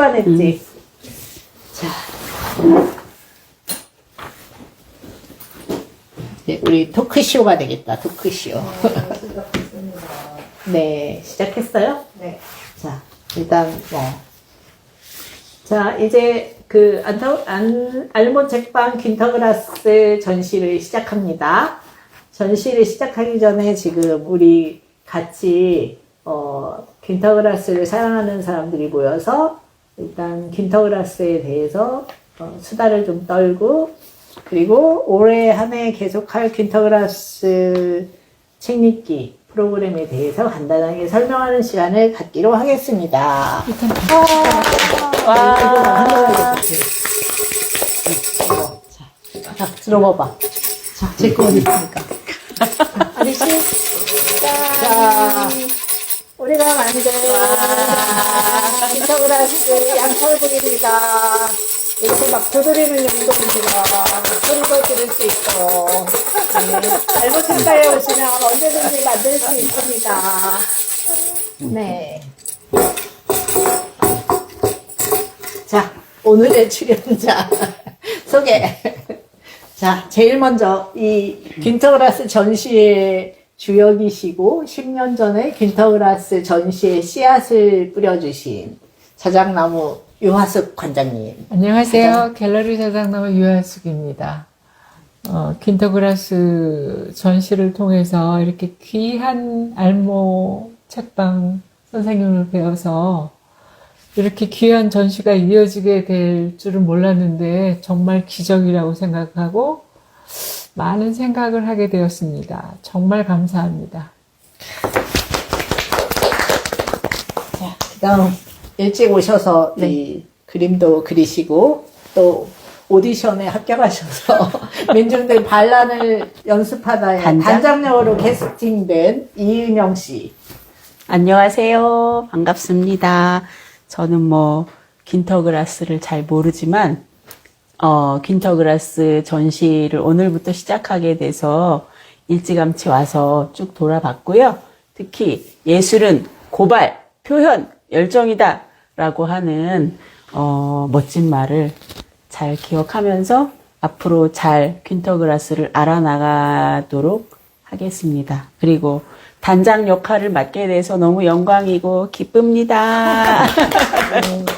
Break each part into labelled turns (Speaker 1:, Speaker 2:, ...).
Speaker 1: 했지. 자, 이제 우리 토크쇼가 되겠다. 토크쇼. 네, 시작했어요?
Speaker 2: 네.
Speaker 1: 자, 일단 자, 이제 그 알몬 책방 퀸터그라스 전시를 시작합니다. 전시를 시작하기 전에 지금 우리 같이 퀸터그라스를 사랑하는 사람들이 모여서 일단 퀸터그라스에 대해서 수다를 좀 떨고, 그리고 올해 한 해 계속할 퀸터그라스 책 읽기 프로그램에 대해서 간단하게 설명하는 시간을 갖기로 하겠습니다. 와. 자, 들어봐봐. 자, 제 거 어디 있습니까? 아저씨. 자, 우리가 만든 퀸터그라스 양철분입니다. 이렇게 막 두드리는 용도입니다. 소리도 들을 수 있고. 네, 알몬 책방에 오시면 언제든지 만들 수 있습니다. 네. 자, 오늘의 출연자 소개. 자, 제일 먼저 이 퀸터그라스 전시의 주역이시고 10년 전에 퀸터그라스 전시에 씨앗을 뿌려주신 자작나무 유하숙 관장님.
Speaker 3: 안녕하세요. 갤러리 자작나무 유하숙입니다. 퀸터그라스 전시를 통해서 이렇게 귀한 알모 책방 선생님을 배워서 이렇게 귀한 전시가 이어지게 될 줄은 몰랐는데 정말 기적이라고 생각하고 많은 생각을 하게 되었습니다. 정말 감사합니다.
Speaker 1: 자, 그다음 일찍 오셔서 이 그림도 그리시고 또 오디션에 합격하셔서 민중들 반란을 연습하다의 단장녀로 캐스팅된 이은영 씨.
Speaker 2: 안녕하세요. 반갑습니다. 저는 퀸터그라스를 잘 모르지만, 퀸터그라스 전시를 오늘부터 시작하게 돼서 일찌감치 와서 쭉 돌아봤고요. 특히 예술은 고발, 표현, 열정이다 라고 하는, 멋진 말을 잘 기억하면서 앞으로 잘 퀸터그라스를 알아나가도록 하겠습니다. 그리고 단장 역할을 맡게 돼서 너무 영광이고 기쁩니다.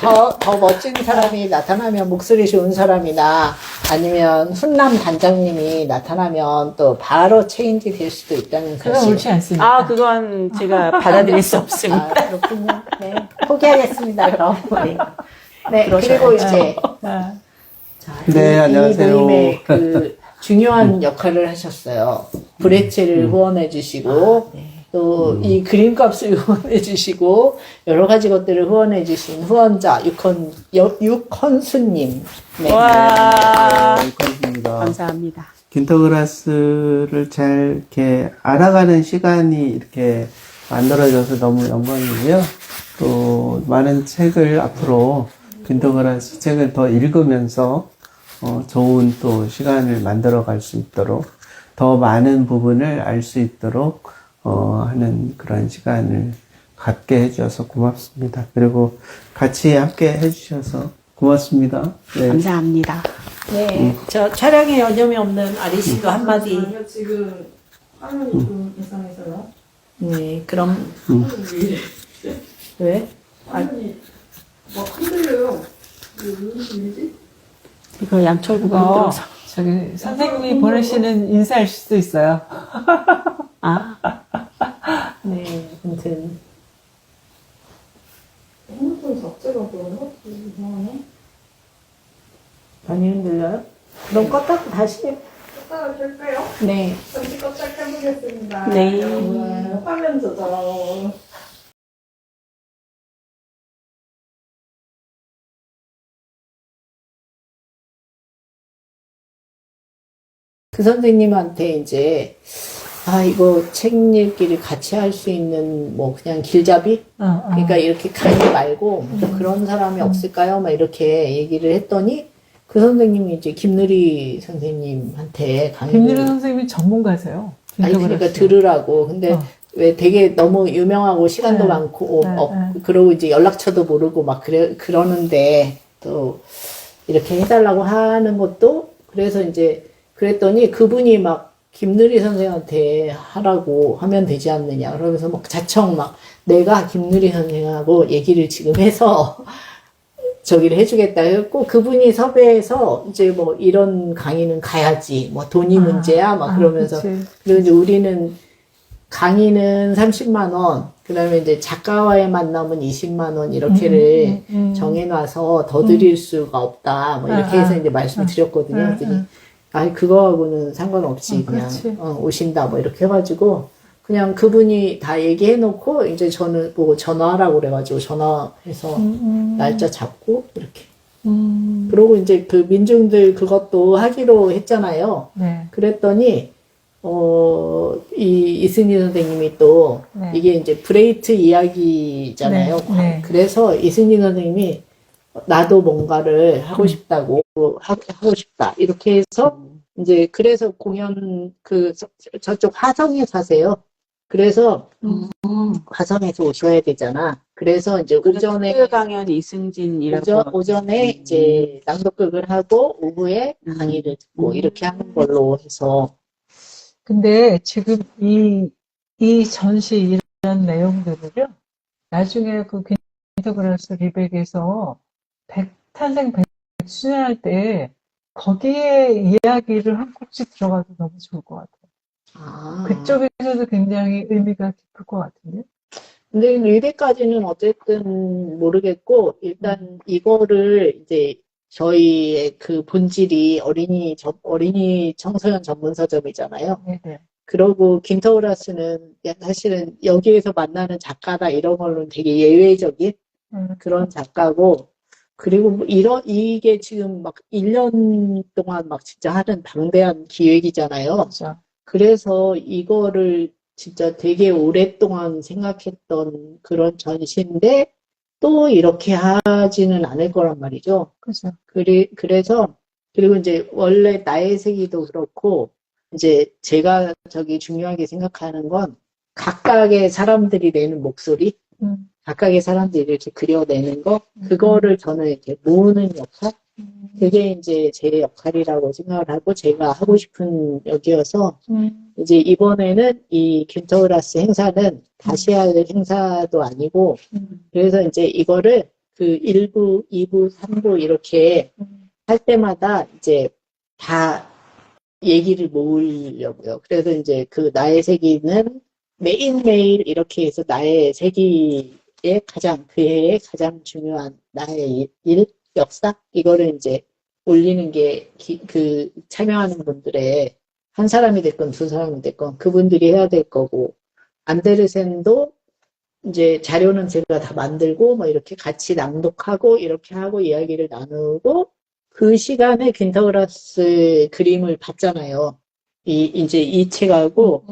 Speaker 1: 더 멋진 사람이 나타나면 목소리 좋은 사람이나 아니면 훈남 단장님이 나타나면 또 바로 체인지 될 수도 있다는 사실.
Speaker 3: 그건 옳지 않습니다.
Speaker 2: 그건 제가 받아들일 수 없습니다.
Speaker 1: 그렇군요. 네. 포기하겠습니다, 그럼. 네, 그리고 이제. 자,
Speaker 4: 네, 안녕하세요.
Speaker 1: 이 모임의 그 중요한 역할을 하셨어요. 브레첼을 후원해 주시고, 또 이 그림값을 후원해 주시고, 여러 가지 것들을 후원해 주신 후원자, 육헌수님. 네.
Speaker 2: 와,
Speaker 4: 그렇습니다.
Speaker 2: 감사합니다.
Speaker 4: 퀸터그라스를 잘 이렇게 알아가는 시간이 이렇게 만들어져서 너무 영광이고요. 또 많은 책을 앞으로 퀸터그라스 책을 더 읽으면서 좋은 또 시간을 만들어 갈 수 있도록 더 많은 부분을 알 수 있도록 하는 그런 시간을 갖게 해주셔서 고맙습니다. 그리고 같이 함께 해주셔서 고맙습니다. 네.
Speaker 2: 감사합니다.
Speaker 1: 네. 저 촬영에 여념이 없는 아리 씨도 한마디.
Speaker 5: 아니요, 지금 화면이 좀 이상해서요.
Speaker 1: 네, 그럼. 왜?
Speaker 5: 화면이 막 흔들려요. 이게 무슨 일이지?
Speaker 2: 이거 양철구가 흔들어서.
Speaker 3: 저기 선생님이 보내시는 인사일 수도 있어요.
Speaker 1: 네, 아무튼.
Speaker 5: 핸드폰 삭제가 뭐예요? 이상하네.
Speaker 1: 많이 흔들려요? 그럼 껐다가 다시.
Speaker 5: 껐다가 켤까요?
Speaker 1: 네.
Speaker 5: 잠시 껐다 켜보겠습니다.
Speaker 2: 네.
Speaker 5: 화면 조절.
Speaker 1: 그 선생님한테 이제, 이거 책 읽기를 같이 할 수 있는, 그냥 길잡이? 그러니까 이렇게 가지 말고, 그런 사람이 없을까요? 막 이렇게 얘기를 했더니, 그 선생님이 이제 김누리 선생님한테 강의를.
Speaker 3: 김유라 선생님이 전문가세요.
Speaker 1: 아니, 그러니까 들으라고. 근데 왜 되게 너무 유명하고 시간도
Speaker 3: 네.
Speaker 1: 많고,
Speaker 3: 네.
Speaker 1: 그러고 이제 연락처도 모르고 막 그러는데, 또, 이렇게 해달라고 하는 것도, 그래서 이제, 그랬더니 그분이 막, 김누리 선생한테 하라고 하면 되지 않느냐. 그러면서 막 자청 막, 내가 김누리 선생하고 얘기를 지금 해서, 저기를 해주겠다 했고, 그분이 섭외해서, 이제 뭐, 이런 강의는 가야지. 뭐, 돈이 문제야. 막 그러면서.
Speaker 3: 그치.
Speaker 1: 그리고 이제 우리는 강의는 30만 원, 그 다음에 이제 작가와의 만남은 20만 원, 이렇게를 정해놔서 더 드릴 수가 없다. 뭐 이렇게 해서 이제 말씀을 드렸거든요. 그랬더니, 아, 그거하고는 상관없이 그냥,
Speaker 3: 그렇지.
Speaker 1: 오신다. 뭐 이렇게 해가지고, 그냥 그분이 다 얘기해놓고, 이제 저는 보고 전화하라고 그래가지고 전화해서 날짜 잡고, 이렇게. 그러고 이제 그 민중들 그것도 하기로 했잖아요.
Speaker 3: 네.
Speaker 1: 그랬더니, 이승희 선생님이 또,
Speaker 3: 네.
Speaker 1: 이게 이제 브레이트 이야기잖아요.
Speaker 3: 네, 네.
Speaker 1: 그래서 이승희 선생님이 나도 뭔가를 하고 싶다고, 하고 싶다. 이렇게 해서, 이제 그래서 공연, 저쪽 화성에 사세요. 그래서, 화성에서 오셔야 되잖아. 그래서 이제 오전에,
Speaker 2: 토요 강연 이승진이라고.
Speaker 1: 오전에 이제 낭독극을 하고, 오후에 강의를 듣고, 이렇게 하는 걸로 해서,
Speaker 3: 근데 지금 이 전시 이런 내용들을요, 나중에 그 퀸터그라스 리백에서 탄생 100주년 할 때, 거기에 이야기를 한 꼭지 들어가도 너무 좋을 것 같아요. 그쪽에서도 굉장히 의미가 깊을 것 같은데.
Speaker 1: 근데 리베까지는 어쨌든 모르겠고, 일단 이거를 이제 저희의 그 본질이 어린이 청소년 전문 서점이잖아요.
Speaker 3: 네네.
Speaker 1: 그러고 김터우라스는 사실은 여기에서 만나는 작가다 이런 걸로는 되게 예외적인 그런 작가고, 그리고 뭐 이게 지금 막 1년 동안 막 진짜 하는 방대한 기획이잖아요.
Speaker 3: 그렇죠.
Speaker 1: 그래서 이거를 진짜 되게 오랫동안 생각했던 그런 전시인데 또 이렇게 하지는 않을 거란 말이죠.
Speaker 3: 그죠.
Speaker 1: 그래서 그리고 이제 원래 나의 세기도 그렇고 이제 제가 중요하게 생각하는 건 각각의 사람들이 내는 목소리, 각각의 사람들이 이렇게 그려내는 거, 그거를 저는 이렇게 모으는 역할, 그게 이제 제 역할이라고 생각을 하고 제가 하고 싶은 역이어서 이제 이번에는 이 퀸터그라스 행사는 다시 할 행사도 아니고 그래서 이제 이거를 그 1부, 2부, 3부 이렇게 할 때마다 이제 다 얘기를 모으려고요. 그래서 이제 그 나의 세기는 매일매일 이렇게 해서 나의 세기의 그 해의 가장 중요한 나의 일, 역사? 이거를 이제 올리는 게 참여하는 분들의 한 사람이 됐건 두 사람이 됐건 그분들이 해야 될 거고, 안데르센도 이제 자료는 제가 다 만들고 뭐 이렇게 같이 낭독하고 이렇게 하고 이야기를 나누고 그 시간에 퀸터그라스 그림을 봤잖아요. 이제 이 책하고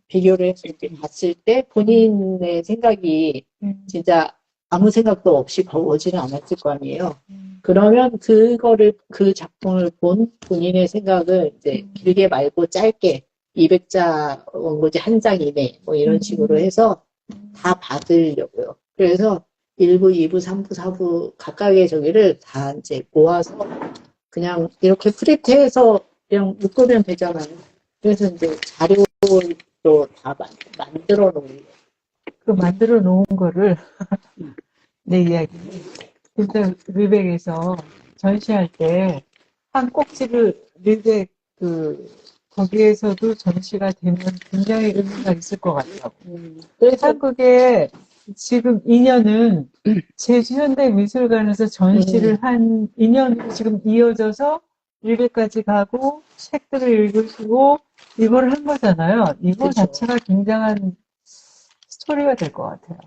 Speaker 1: 비교를 했을 때 봤을 때 본인의 생각이 진짜 아무 생각도 없이 오지는 않았을 거 아니에요. 그러면 그 작품을 본 본인의 생각을 이제 길게 말고 짧게 200자 원고지 한 장 이내 뭐 이런 식으로 해서 다 받으려고요. 그래서 1부, 2부, 3부, 4부 각각의 저기를 다 이제 모아서 그냥 이렇게 프린트해서 그냥 묶으면 되잖아요. 그래서 이제 자료로 다 만들어 놓은
Speaker 3: 그 만들어 놓은 거를 내 이야기. 근데 리백에서 전시할 때 한 꼭지를 리백 거기에서도 전시가 되면 굉장히 의미가 있을 것 같아요.
Speaker 1: 그래서
Speaker 3: 한국에 지금 2년은 제주현대미술관에서 전시를 한 2년으로 지금 이어져서 리백까지 가고 책들을 읽으시고 이걸 한 거잖아요. 이거
Speaker 1: 그쵸.
Speaker 3: 자체가 굉장한 스토리가 될 것 같아요.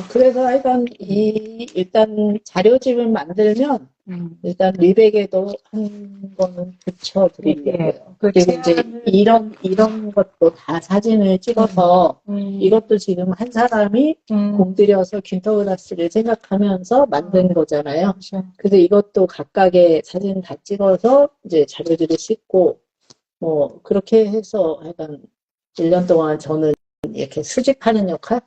Speaker 1: 그래서 하여간 일단 자료집을 만들면 일단 리백에도 한 거는 붙여드리려고요.
Speaker 3: 그
Speaker 1: 그리고 이제 이런 것도 다 사진을 찍어서 이것도 지금 한 사람이 공들여서 퀸터그라스를 생각하면서 만든 거잖아요. 그래서 이것도 각각의 사진 다 찍어서 이제 자료들을 싣고 뭐 그렇게 해서 하여간 1년 동안 저는 이렇게 수집하는 역할?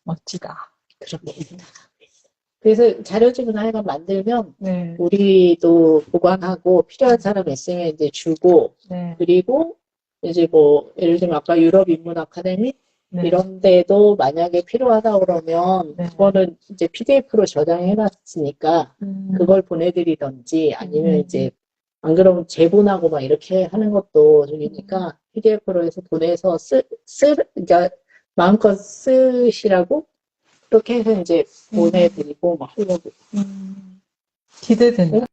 Speaker 3: 멋지다.
Speaker 1: 그렇게 생각하고 있어요. 그래서 자료집은 하여간 만들면
Speaker 3: 네.
Speaker 1: 우리도 보관하고 필요한 사람 있으면 이제 주고,
Speaker 3: 네.
Speaker 1: 그리고 이제 뭐 예를 들면 아까 유럽 인문 아카데미
Speaker 3: 네.
Speaker 1: 이런 데도 만약에 필요하다 그러면
Speaker 3: 네.
Speaker 1: 그거는 이제 PDF로 저장해 놨으니까 그걸 보내드리던지 아니면 이제 안 그러면 재본하고 막 이렇게 하는 것도 저기니까 PDF로 해서 보내서 그러니까 마음껏 쓰시라고 그렇게 해서 이제 보내드리고 막 하려고.
Speaker 3: 기대된다.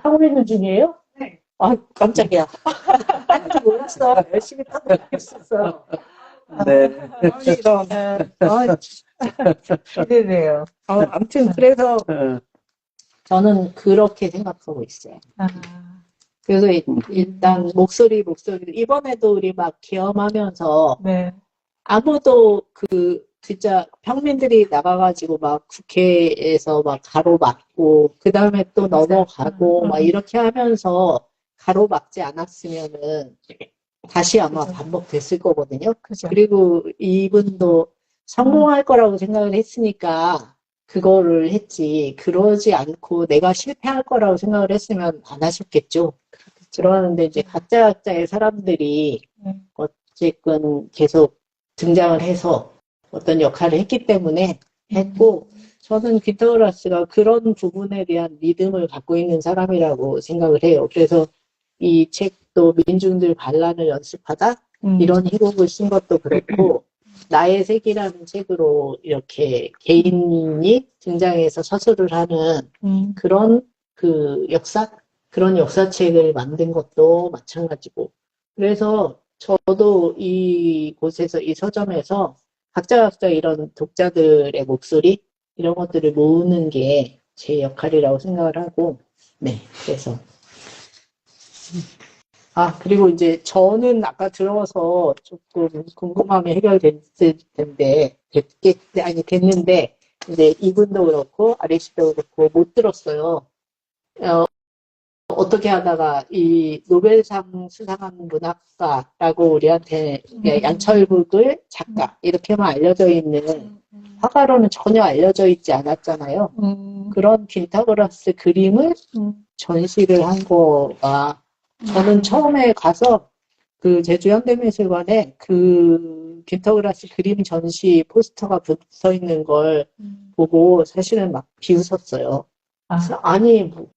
Speaker 1: 하고 있는 중이에요?
Speaker 5: 네.
Speaker 1: 아, 깜짝이야. 아직 몰랐어. 열심히 하고 있었어.
Speaker 4: 네.
Speaker 1: 이런.
Speaker 3: 기대돼요.
Speaker 1: 아무튼 그래서
Speaker 4: 어,
Speaker 1: 저는 그렇게 생각하고 있어요.
Speaker 3: 아,
Speaker 1: 그래서 일단 목소리 이번에도 우리 막 계엄하면서
Speaker 3: 네.
Speaker 1: 아무도 진짜 평민들이 나가가지고 막 국회에서 막 가로막고 그 다음에 또 넘어가고 막 이렇게 하면서 가로막지 않았으면은 다시 아마 반복됐을 거거든요.
Speaker 3: 그죠.
Speaker 1: 그리고 이분도 성공할 거라고 생각을 했으니까 그거를 했지. 그러지 않고 내가 실패할 거라고 생각을 했으면 안 하셨겠죠. 그러는데 이제 각자의 사람들이 어쨌든 계속 등장을 해서 어떤 역할을 했기 때문에 했고, 저는 피타고라스가 그런 부분에 대한 믿음을 갖고 있는 사람이라고 생각을 해요. 그래서 이 책도 민중들 반란을 연습하다 이런 희곡을 쓴 것도 그렇고 나의 색이라는 책으로 이렇게 개인이 등장해서 서술을 하는 그런 그런 역사책을 만든 것도 마찬가지고 그래서 저도 이곳에서 이 서점에서 각자 이런 독자들의 목소리 이런 것들을 모으는 게 제 역할이라고 생각을 하고 네 그래서 그리고 이제 저는 아까 들어서 조금 궁금함이 해결됐을 텐데, 됐는데, 이제 이분도 그렇고, 아레시도 그렇고, 못 들었어요. 어떻게 하다가 이 노벨상 수상한 문학가라고 우리한테 양철북을 작가, 이렇게만 알려져 있는 화가로는 전혀 알려져 있지 않았잖아요. 그런 핀타고라스 그림을 전시를 한 거가 저는 처음에 가서 그 제주 현대미술관에 그 핀타고라스 그림 전시 포스터가 붙어 있는 걸 보고 사실은 막 비웃었어요. 그래서 아니 뭐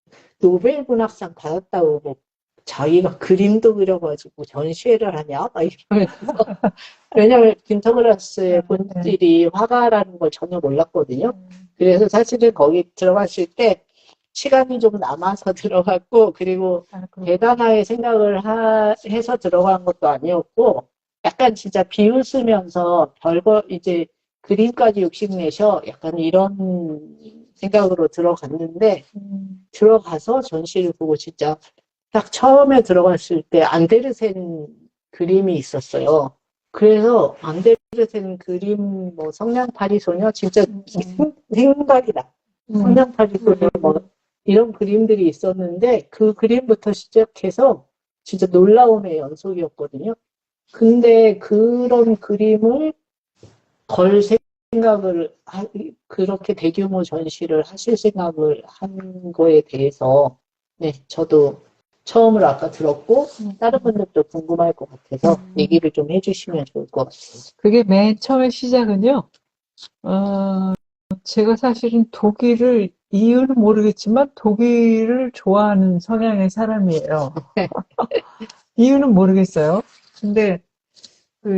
Speaker 1: 노벨 문학상 받았다고 뭐 자기가 그림도 그려가지고 전시회를 하냐? 막 이러면서 왜냐면 핀타고라스의 본질이 화가라는 걸 전혀 몰랐거든요. 그래서 사실은 거기 들어갔을 때 시간이 좀 남아서 들어갔고 그리고 대단하게 생각을 해서 들어간 것도 아니었고 약간 진짜 비웃으면서 별거 이제 그림까지 욕심내셔 약간 이런 생각으로 들어갔는데 들어가서 전시를 보고 진짜 딱 처음에 들어갔을 때 안데르센 그림이 있었어요. 그래서 안데르센 그림 뭐 성냥팔이 소녀 진짜 생각이 나. 성냥팔이 소녀 뭐 이런 그림들이 있었는데 그 그림부터 시작해서 진짜 놀라움의 연속이었거든요. 근데 그런 그림을 걸 생각을 그렇게 대규모 전시를 하실 생각을 한 거에 대해서 네 저도 처음으로 아까 들었고 다른 분들도 궁금할 것 같아서 얘기를 좀 해주시면 좋을 것 같아요.
Speaker 3: 그게 맨 처음에 시작은요. 제가 사실은 독일을 이유는 모르겠지만 독일을 좋아하는 성향의 사람이에요. 이유는 모르겠어요. 근데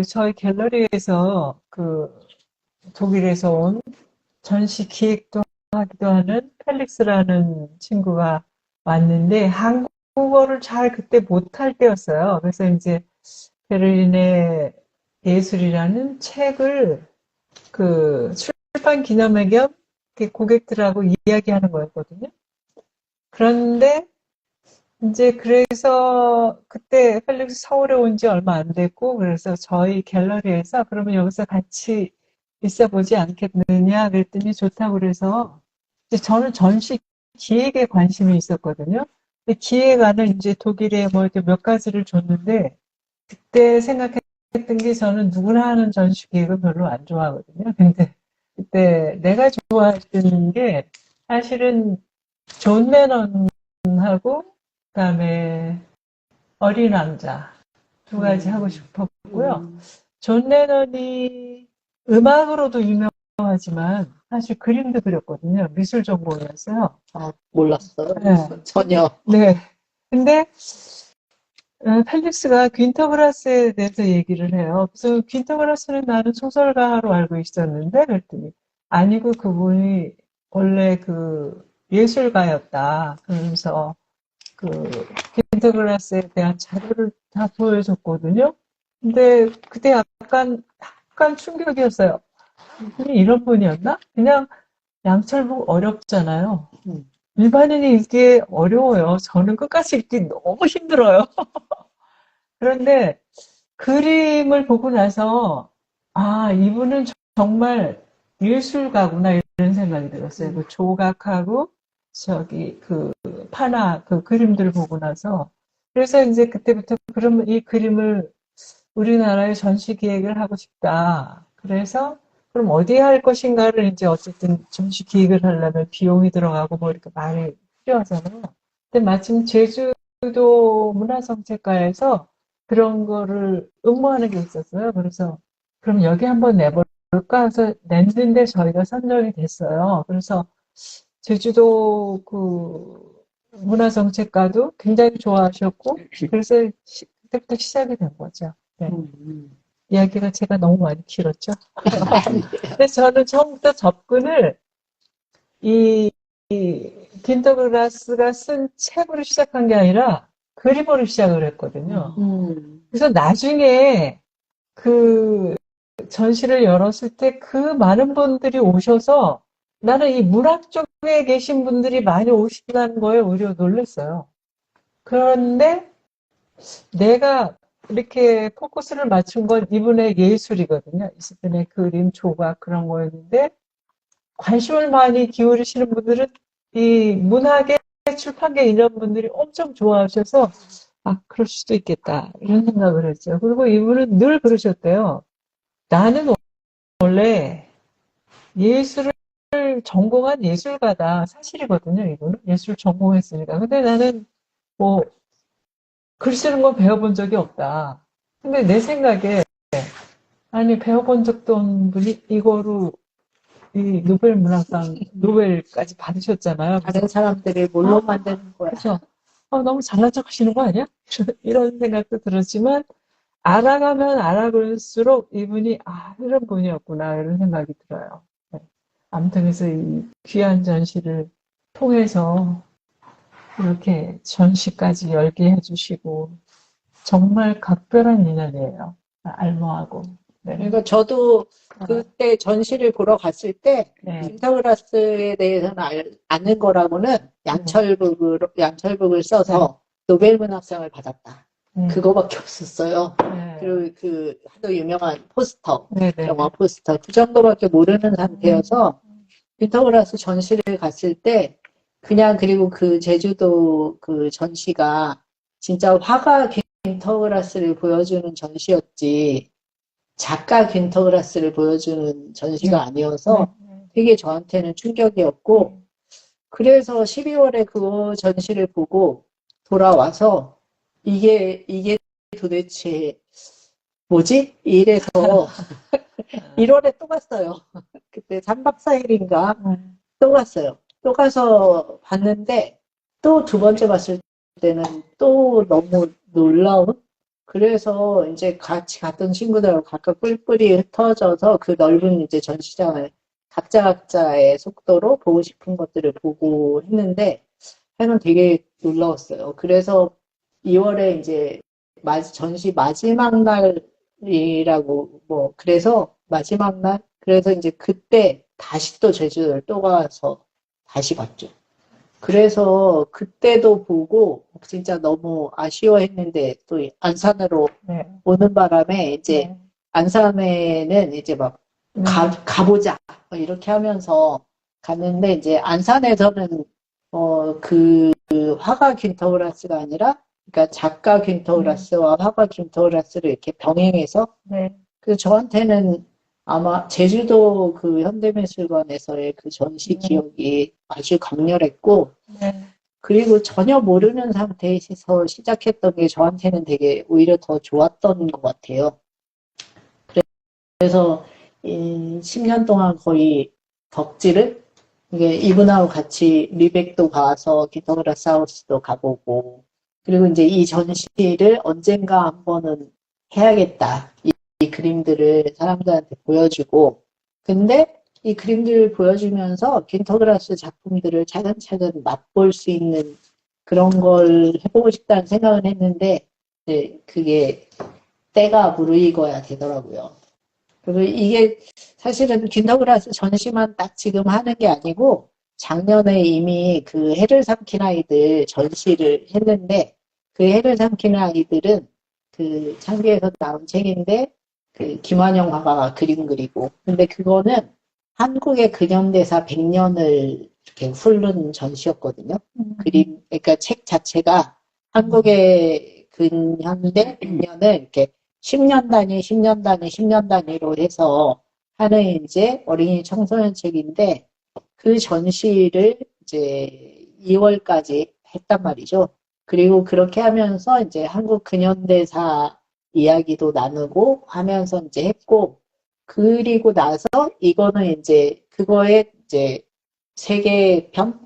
Speaker 3: 저희 갤러리에서 독일에서 온 전시 기획도 하기도 하는 펠릭스라는 친구가 왔는데 한국어를 잘 그때 못할 때였어요. 그래서 이제 베를린의 예술이라는 책을 출판 기념회 겸 고객들하고 이야기하는 거였거든요. 그런데 이제 그래서 그때 펠릭스 서울에 온 지 얼마 안 됐고 그래서 저희 갤러리에서 그러면 여기서 같이 있어보지 않겠느냐 그랬더니 좋다고 그래서 이제 저는 전시 기획에 관심이 있었거든요. 근데 기획안을 이제 독일에 뭐 이렇게 몇 가지를 줬는데 그때 생각했던 했던 게 저는 누구나 하는 전시 기획을 별로 안 좋아하거든요. 근데 그때 내가 좋아했던 게 사실은 존 레넌하고 그다음에 어린 왕자 두 가지 하고 싶었고요. 존 레넌이 음악으로도 유명하지만 사실 그림도 그렸거든요. 미술 전공이었어요.
Speaker 1: 몰랐어요.
Speaker 3: 네.
Speaker 1: 전혀.
Speaker 3: 네. 근데 펠릭스가 퀸터그라스에 대해서 얘기를 해요. 그래서 퀸터그라스는 나는 소설가로 알고 있었는데 그랬더니 아니고 그분이 원래 그 예술가였다. 그러면서 그 퀸터그라스에 대한 자료를 다 보여줬거든요. 근데 그때 약간 충격이었어요. 이런 분이었나? 그냥 양철북 어렵잖아요. 일반인이 읽기 어려워요. 저는 끝까지 읽기 너무 힘들어요. 그런데 그림을 보고 나서 아, 이분은 정말 예술가구나 이런 생각이 들었어요. 그 조각하고 저기 그 파나 그 그림들을 보고 나서 그래서 이제 그때부터 그러면 이 그림을 우리나라에 전시 기획을 하고 싶다. 그래서 그럼 어디에 할 것인가를 이제 어쨌든 전시 기획을 하려면 비용이 들어가고 뭐 이렇게 많이 필요하잖아요. 근데 마침 제주도 문화정책과에서 그런 거를 응모하는 게 있었어요. 그래서 그럼 여기 한번 내볼까 해서 냈는데 저희가 선정이 됐어요. 그래서 제주도 그 문화정책과도 굉장히 좋아하셨고 그래서 그때부터 시작이 된 거죠. 네. 이야기가 제가 너무 많이 길었죠. 근데 저는 처음부터 접근을 이 킨더그라스가 쓴 책으로 시작한 게 아니라 그림으로 시작을 했거든요. 그래서 나중에 그 전시를 열었을 때 그 많은 분들이 오셔서 나는 이 문학 쪽에 계신 분들이 많이 오신다는 거에 오히려 놀랐어요. 그런데 내가 이렇게 포커스를 맞춘 건 이분의 예술이거든요. 이분의 그림, 조각 그런 거였는데 관심을 많이 기울이시는 분들은 이 문학의 출판계 이런 분들이 엄청 좋아하셔서 아, 그럴 수도 있겠다 이런 생각을 했죠. 그리고 이분은 늘 그러셨대요. 나는 원래 예술을 전공한 예술가다. 사실이거든요. 이분은 예술 전공했으니까. 근데 나는 뭐 글 쓰는 건 배워본 적이 없다. 근데 내 생각에 아니 배워본 적도 없는 분이 이거로 이 노벨 문학상 노벨까지 받으셨잖아요.
Speaker 1: 다른 사람들이 뭘로 만드는 거야.
Speaker 3: 그래서 너무 잘난 척 하시는 거 아니야? 이런 생각도 들었지만 알아가면 알아갈수록 이분이 이런 분이었구나 이런 생각이 들어요. 네. 아무튼 그래서 이 귀한 전시를 통해서 이렇게 전시까지 열게 해주시고 정말 각별한 인연이에요. 알모하고. 네.
Speaker 1: 그러니까 저도 그때 전시를 보러 갔을 때
Speaker 3: 네.
Speaker 1: 킨터그라스에 대해서는 아는 거라고는 양철북을 써서 노벨 문학상을 받았다. 그거밖에 없었어요.
Speaker 3: 네.
Speaker 1: 그리고 그 하도 유명한 포스터,
Speaker 3: 네, 네.
Speaker 1: 영화 포스터 그 정도밖에 모르는 상태여서 킨터그라스 전시를 갔을 때 그냥 그리고 그 제주도 그 전시가 진짜 화가 킨터그라스를 보여주는 전시였지 작가 킨터그라스를 보여주는 전시가 아니어서 되게 저한테는 충격이었고 그래서 12월에 그 전시를 보고 돌아와서 이게 도대체 뭐지? 이래서 1월에 또 갔어요. 그때 3박 4일인가 또 갔어요. 또 가서 봤는데 또 두 번째 봤을 때는 또 너무 놀라운 그래서 이제 같이 갔던 친구들하고 각각 뿔뿔이 흩어져서 그 넓은 이제 전시장을 각자의 속도로 보고 싶은 것들을 보고 했는데 하여간 되게 놀라웠어요. 그래서 2월에 이제 전시 마지막 날이라고 그래서 마지막 날 그래서 이제 그때 다시 또 제주도를 또 가서 다시 봤죠. 그래서 그때도 보고 진짜 너무 아쉬워했는데 또 안산으로 오는 바람에 이제 안산에는 이제 막 가보자 이렇게 하면서 갔는데 이제 안산에서는 그 화가 킨터그라스가 아니라 그러니까 작가 귄터그라스와 화가 귄터그라스를 이렇게 병행해서
Speaker 3: 네.
Speaker 1: 그 저한테는 아마 제주도 그 현대미술관에서의 그 전시 기억이 아주 강렬했고,
Speaker 3: 네.
Speaker 1: 그리고 전혀 모르는 상태에서 시작했던 게 저한테는 되게 오히려 더 좋았던 것 같아요. 그래서 10년 동안 거의 덕질을 이게 이분하고 같이 리벡도 가서 귄터그라스 하우스도 가보고, 그리고 이제 이 전시를 언젠가 한 번은 해야겠다. 이 그림들을 사람들한테 보여주고, 근데 이 그림들을 보여주면서 귄터그라스 작품들을 차근차근 맛볼 수 있는 그런 걸 해보고 싶다는 생각을 했는데, 이제 그게 때가 무르익어야 되더라고요. 그리고 이게 사실은 귄터그라스 전시만 딱 지금 하는 게 아니고, 작년에 이미 그 해를 삼킨 아이들 전시를 했는데, 그 해를 삼킨 아이들은 그 창비에서 나온 책인데, 그 김환영 화가가 그림 그리고, 근데 그거는 한국의 근현대사 100년을 이렇게 훑는 전시였거든요. 그림, 그러니까 책 자체가 한국의 근현대 100년을 이렇게 10년 단위, 10년 단위, 10년 단위로 해서 하는 이제 어린이 청소년 책인데, 그 전시를 이제 2월까지 했단 말이죠. 그리고 그렇게 하면서 이제 한국 근현대사 이야기도 나누고 하면서 이제 했고, 그리고 나서 이거는 이제 그거의 이제 세계편?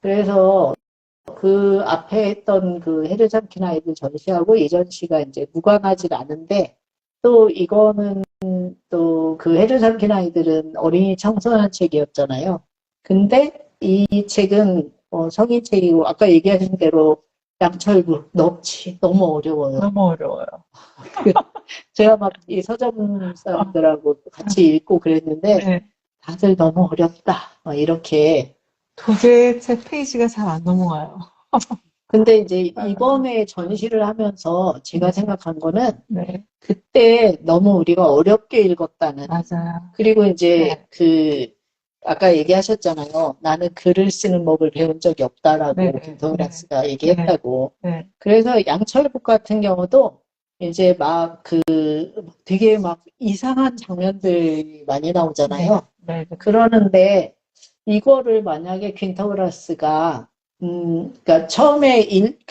Speaker 1: 그래서 그 앞에 했던 그 해를 삼킨 아이들 전시하고 이 전시가 이제 무관하지 않은데, 또 이거는 또 그 해를 삼킨 아이들은 어린이 청소년 책이었잖아요. 근데 이 책은 성인 책이고, 아까 얘기하신 대로 양철구 너무 어려워요.
Speaker 3: 너무 어려워요.
Speaker 1: 제가 막 이 서점 사람들하고 같이 읽고 그랬는데
Speaker 3: 네.
Speaker 1: 다들 너무 어렵다 막 이렇게.
Speaker 3: 도대체 페이지가 잘 안 넘어가요.
Speaker 1: 근데 이제 이번에 전시를 하면서 제가 생각한 거는
Speaker 3: 네.
Speaker 1: 그때 너무 우리가 어렵게 읽었다는.
Speaker 3: 맞아요.
Speaker 1: 그리고 이제
Speaker 3: 네.
Speaker 1: 그 아까 얘기하셨잖아요. 나는 글을 쓰는 법을 배운 적이 없다라고
Speaker 3: 네.
Speaker 1: 귄터그라스가 얘기했다고.
Speaker 3: 네.
Speaker 1: 그래서 양철북 같은 경우도 이제 막 되게 막 이상한 장면들이 많이 나오잖아요.
Speaker 3: 네. 네.
Speaker 1: 그러는데 이거를 만약에 퀸터그라스가 그러니까 처음에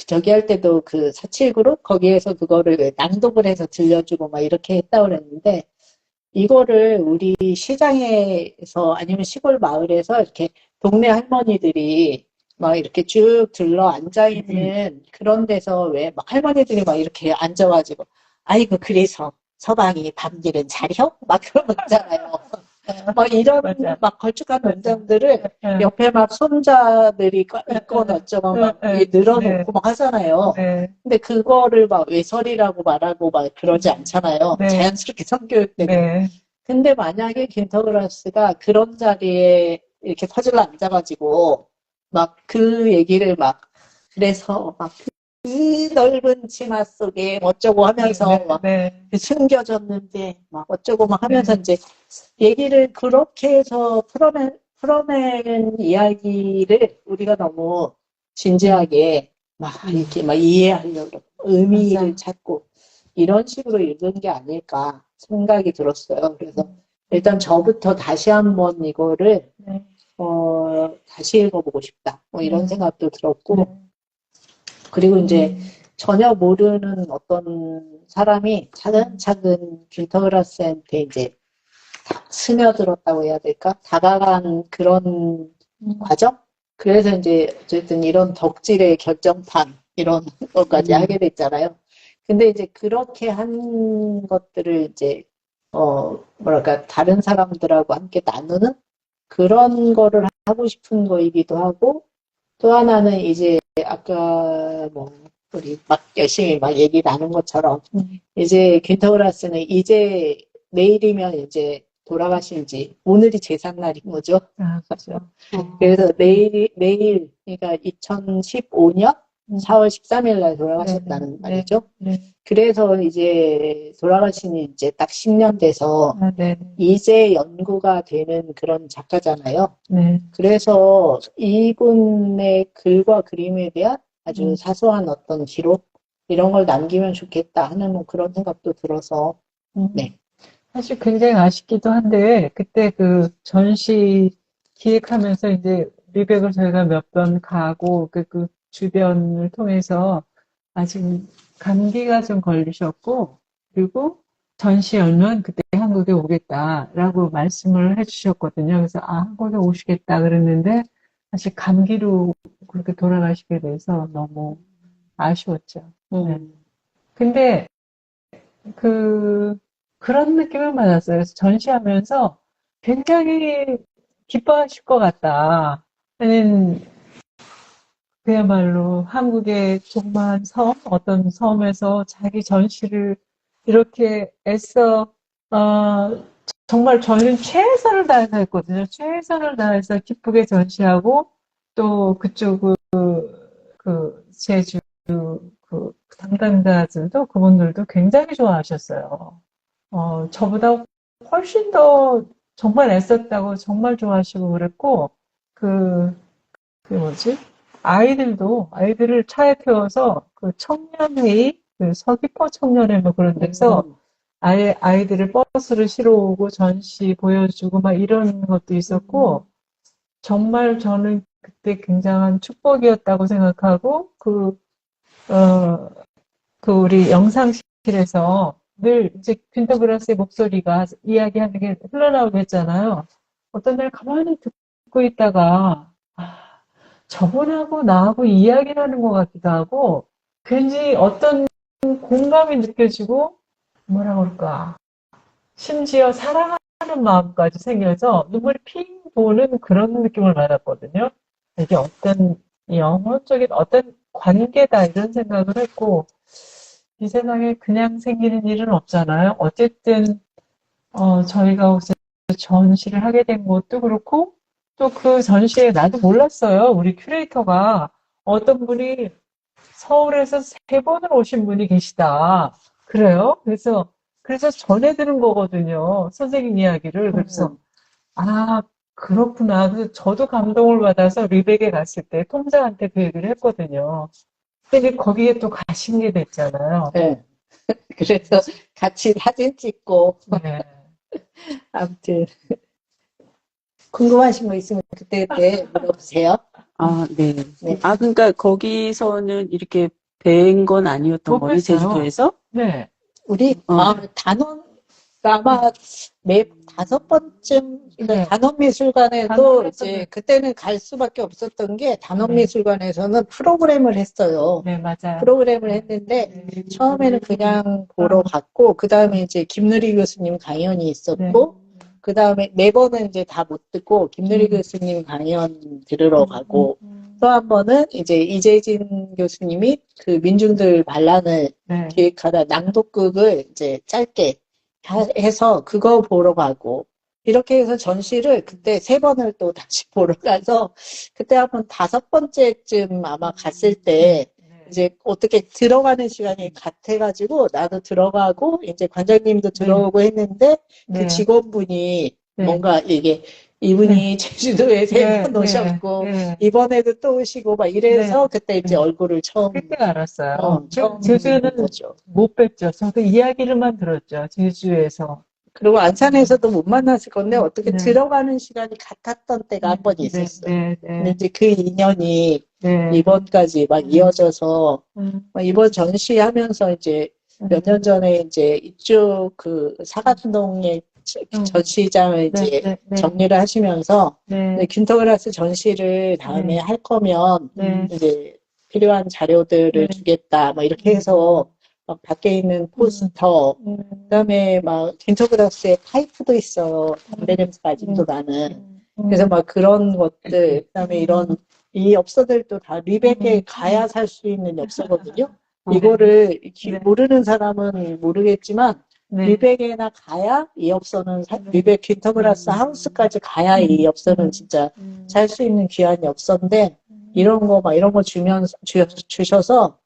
Speaker 1: 저기 할 때도 그 479그룹 거기에서 그거를 낭독을 해서 들려주고 막 이렇게 했다고 그랬는데, 이거를 우리 시장에서 아니면 시골 마을에서 이렇게 동네 할머니들이 막 이렇게 쭉 둘러 앉아 있는 그런 데서 왜 막 할머니들이 막 이렇게 앉아가지고 아이고 그래서 서방이 밤일은 잘혀? 막 그런 거 있잖아요. 막 이런
Speaker 3: 맞아.
Speaker 1: 막 걸쭉한 문장들을
Speaker 3: 네.
Speaker 1: 옆에 막 손자들이 있거나 어쩌고 막 늘어놓고 막 하잖아요.
Speaker 3: 네.
Speaker 1: 근데 그거를 막 외설이라고 말하고 막 그러지 않잖아요.
Speaker 3: 네.
Speaker 1: 자연스럽게 성교육되고.
Speaker 3: 네.
Speaker 1: 근데 만약에 귄터그라스가 그런 자리에 이렇게 퍼즐로 앉아가지고 막 그 얘기를 막 그래서 막 그 넓은 치마 속에 어쩌고 하면서 막 숨겨졌는데 막 어쩌고 막 하면서 이제 얘기를 그렇게 해서 풀어낸 이야기를 우리가 너무 진지하게 막 이렇게 막 이해하려고 의미를
Speaker 3: 맞아.
Speaker 1: 찾고 이런 식으로 읽은 게 아닐까 생각이 들었어요. 그래서 일단 저부터 다시 한번 이거를 다시 읽어보고 싶다. 뭐 이런 생각도 들었고, 그리고 이제 전혀 모르는 어떤 사람이 차근차근 균터그라스한테 이제 스며들었다고 해야 될까? 다가간 그런 과정? 그래서 이제 어쨌든 이런 덕질의 결정판 이런 것까지 하게 됐잖아요. 근데 이제 그렇게 한 것들을 이제 뭐랄까 다른 사람들하고 함께 나누는 그런 거를 하고 싶은 거이기도 하고, 또 하나는 이제 아까 뭐 우리 막 열심히 막 얘기 나눈 것처럼 이제 퀸터그라스는 이제 내일이면 이제 돌아가신 지 오늘이 제삿날인 거죠.
Speaker 3: 아, 그렇죠.
Speaker 1: 그래서 내일 그러니까 2015년 4월 13일 날 돌아가셨다는 말이죠. 그래서 이제 돌아가신 이제 딱 10년 돼서 이제 연구가 되는 그런 작가잖아요. 그래서 이분의 글과 그림에 대한 아주 사소한 어떤 기록 이런 걸 남기면 좋겠다 하는 뭐 그런 생각도 들어서 네.
Speaker 3: 사실 굉장히 아쉽기도 한데, 그때 그 전시 기획하면서 이제 리백을 저희가 몇 번 가고, 그 주변을 통해서 아직 감기가 좀 걸리셨고, 그리고 전시 열면 그때 한국에 오겠다라고 말씀을 해주셨거든요. 그래서, 한국에 오시겠다 그랬는데, 사실 감기로 그렇게 돌아가시게 돼서 너무 아쉬웠죠. 네. 근데, 그런 느낌을 받았어요. 그래서 전시하면서 굉장히 기뻐하실 것 같다. 그야말로 한국의 조그마한 섬, 어떤 섬에서 자기 전시를 이렇게 애써, 정말 저희는 최선을 다해서 했거든요. 최선을 다해서 기쁘게 전시하고, 또 그쪽 제주, 담당자들도 그분들도 굉장히 좋아하셨어요. 저보다 훨씬 더 정말 애썼다고 정말 좋아하시고 그랬고, 뭐지? 아이들을 차에 태워서 그 청년회의, 그 서귀포 청년회 뭐 그런 데서 아이들을 버스를 실어 오고 전시 보여주고 막 이런 것도 있었고, 정말 저는 그때 굉장한 축복이었다고 생각하고, 우리 영상실에서 늘 이제 퀸터브라스의 목소리가 이야기하는 게 흘러나오고 했잖아요. 어떤 날 가만히 듣고 있다가, 저분하고 나하고 이야기를 하는 것 같기도 하고, 괜히 어떤 공감이 느껴지고, 뭐라 그럴까. 심지어 사랑하는 마음까지 생겨서 눈물이 핑 도는 그런 느낌을 받았거든요. 이게 어떤 영혼적인 어떤 관계다 이런 생각을 했고, 이 세상에 그냥 생기는 일은 없잖아요. 어쨌든 저희가 혹시 전시를 하게 된 것도 그렇고 또 그 전시에 나도 몰랐어요. 우리 큐레이터가 어떤 분이 서울에서 3번을 오신 분이 계시다. 그래요? 그래서 전해 들은 거거든요. 선생님 이야기를. 그래서 그렇구나. 그래서 저도 감동을 받아서 리백에 갔을 때 통장한테 그 얘기를 했거든요. 근데 거기에 또 가신 게 됐잖아요.
Speaker 1: 네. 그래서 같이 사진 찍고
Speaker 3: 네.
Speaker 1: 아무튼 궁금하신 거 있으면 그때 물어보세요.
Speaker 2: 네.
Speaker 1: 네.
Speaker 2: 그러니까 거기서는 이렇게 뵌 건 아니었던
Speaker 3: 못
Speaker 2: 거예요,
Speaker 3: 뵀어요.
Speaker 2: 제주도에서?
Speaker 3: 네.
Speaker 1: 우리 단원 아마 매 5번쯤
Speaker 3: 네.
Speaker 1: 단원미술관에도
Speaker 3: 단원에서는-
Speaker 1: 이제 그때는 갈 수밖에 없었던 게 단원미술관에서는 프로그램을 했어요.
Speaker 3: 네, 맞아요.
Speaker 1: 프로그램을 했는데 처음에는 그냥 보러 갔고 그 다음에 이제 김누리 교수님 강연이 있었고 그 다음에 매번은 이제 다 못 듣고 김누리 교수님 강연 들으러 가고 또 한 번은 이제 이재진 교수님이 그 민중들 반란을
Speaker 3: 네.
Speaker 1: 기획하다 낭독극을 이제 짧게 해서 그거 보러 가고 이렇게 해서 전시를 그때 3번을 또 다시 보러 가서 그때 한번 5번째쯤 아마 갔을 때 이제 어떻게 들어가는 시간이 같아가지고 나도 들어가고 이제 관장님도 들어오고 했는데
Speaker 3: 네.
Speaker 1: 그 직원분이
Speaker 3: 네.
Speaker 1: 뭔가 이분이 제주도에 3번 오셨고
Speaker 3: 네.
Speaker 1: 이번에도 또 오시고 막 이래서 그때 이제
Speaker 3: 네.
Speaker 1: 얼굴을 처음
Speaker 3: 그때 알았어요.
Speaker 1: 처음
Speaker 3: 제주에는
Speaker 1: 본 거죠.
Speaker 3: 못 뵀죠. 저도 이야기를만 들었죠. 제주에서.
Speaker 1: 그리고 안산에서도 못 만났을 건데 어떻게
Speaker 3: 네.
Speaker 1: 들어가는 시간이 같았던 때가 한 번 있었어요.
Speaker 3: 네.
Speaker 1: 근데 이제 그 인연이
Speaker 3: 네.
Speaker 1: 이번까지 막 이어져서 막 이번 전시하면서 이제 몇 년
Speaker 3: 네.
Speaker 1: 전에 이제 이쪽 그 사각동의 전시장을 이제
Speaker 3: 네.
Speaker 1: 정리를 하시면서
Speaker 3: 네.
Speaker 1: 균터그라스 전시를 다음에
Speaker 3: 네.
Speaker 1: 할 거면
Speaker 3: 네.
Speaker 1: 이제 필요한 자료들을
Speaker 3: 네.
Speaker 1: 주겠다 막 이렇게 해서 막 밖에 있는 포스터 그다음에 막 균터그라스의 파이프도 있어요. 담배 냄새가 아직도 나는. 그래서 막 그런 것들 그다음에 이 엽서들도 다 리백에 가야 살 수 있는 엽서거든요. 이거를
Speaker 3: 네.
Speaker 1: 모르는 사람은 모르겠지만
Speaker 3: 네.
Speaker 1: 리백에나 가야 이 엽서는 리백 퀸터그라스 하우스까지 가야 이 엽서는 진짜 살 수 있는 귀한 엽서인데 이런 거 주셔서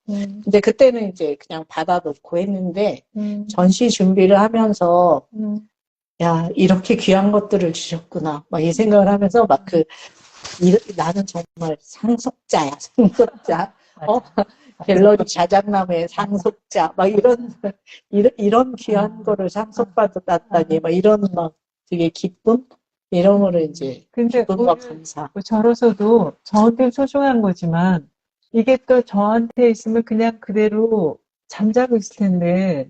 Speaker 1: 이제 그때는 이제 그냥 받아놓고 했는데 전시 준비를 하면서 야 이렇게 귀한 것들을 주셨구나 막 이 생각을 하면서 막 나는 정말 상속자야 상속자 갤러리 자작나무의 상속자, 막 이런 귀한 거를 상속받았다니, 막 이런 막 되게 기쁨? 이런 거를 이제,
Speaker 3: 근데
Speaker 1: 기쁨과
Speaker 3: 오히려
Speaker 1: 감사.
Speaker 3: 저로서도 저한테 소중한 거지만 이게 또 저한테 있으면 그냥 그대로 잠자고 있을 텐데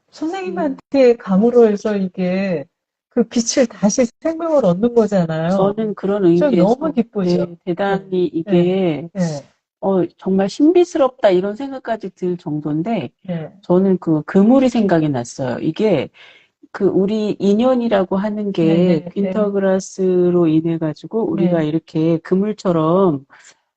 Speaker 3: 선생님한테 감으로 해서 이게 그 빛을 다시 생명을 얻는 거잖아요.
Speaker 2: 저는 그런
Speaker 3: 저
Speaker 2: 의미에서
Speaker 3: 너무 기쁘죠.
Speaker 2: 네, 대단히 이게
Speaker 3: 네,
Speaker 2: 정말 신비스럽다 이런 생각까지 들 정도인데
Speaker 3: 네,
Speaker 2: 저는 그 그물이 생각이 났어요. 이게 그 우리 인연이라고 하는 게
Speaker 3: 네,
Speaker 2: 퀸터그라스로 인해 가지고 우리가
Speaker 3: 네.
Speaker 2: 이렇게 그물처럼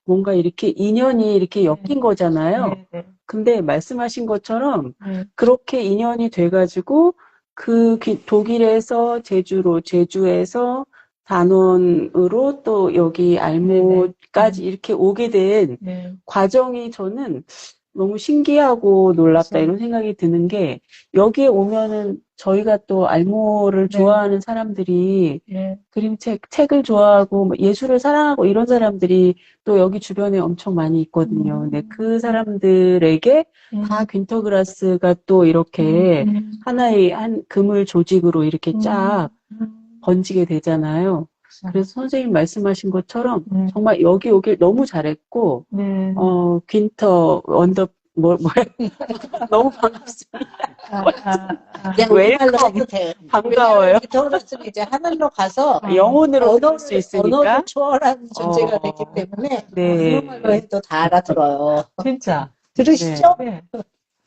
Speaker 2: 뭔가 이렇게 인연이 이렇게 엮인 거잖아요.
Speaker 3: 네, 네,
Speaker 2: 근데 말씀하신 것처럼
Speaker 3: 네.
Speaker 2: 그렇게 인연이 돼가지고 그 독일에서 제주로, 제주에서 단원으로 또 여기 알모까지 이렇게 오게 된
Speaker 3: 네.
Speaker 2: 과정이 저는 너무 신기하고 놀랍다
Speaker 3: 그렇죠.
Speaker 2: 이런 생각이 드는 게 여기에 오면은 저희가 또 알모를
Speaker 3: 네.
Speaker 2: 좋아하는 사람들이
Speaker 3: 네.
Speaker 2: 책을 좋아하고 뭐 예술을 사랑하고 이런 사람들이 또 여기 주변에 엄청 많이 있거든요. 근데 그 사람들에게 다 퀸터그라스가 또 이렇게 하나의 한 그물 조직으로 이렇게 쫙 번지게 되잖아요. 그래서 선생님 말씀하신 것처럼 정말 여기 오길 너무 잘했고,
Speaker 3: 네.
Speaker 2: 퀸터 뭐야. 너무 반갑습니다.
Speaker 1: 그냥 우리말로 해도 돼요.
Speaker 2: 반가워요.
Speaker 1: 퀸터그라스는 이제 하늘로 가서
Speaker 2: 영혼으로 볼 수 있으니까.
Speaker 1: 언어를 초월한 존재가 되기 때문에
Speaker 2: 네.
Speaker 1: 우리말로 해도 다 알아들어요.
Speaker 3: 진짜.
Speaker 1: 들으시죠?
Speaker 3: 네.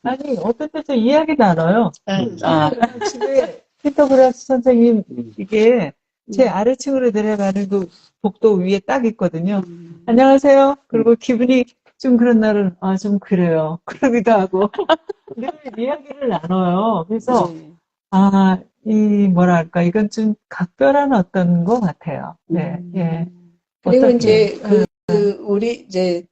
Speaker 3: 아니, 어떤 때도 이야기 나눠요. 집에 퀸터그라스 선생님, 이게 제 아래층으로 내려가는 그 복도 위에 딱 있거든요. 안녕하세요. 그리고 기분이 좀 그런 날은, 좀 그래요. 그러기도 하고. 늘 이야기를 나눠요. 그래서, 뭐랄까, 이건 좀 각별한 어떤 것 같아요. 네, 예.
Speaker 1: 그리고
Speaker 3: 어떻게,
Speaker 1: 이제 우리 이제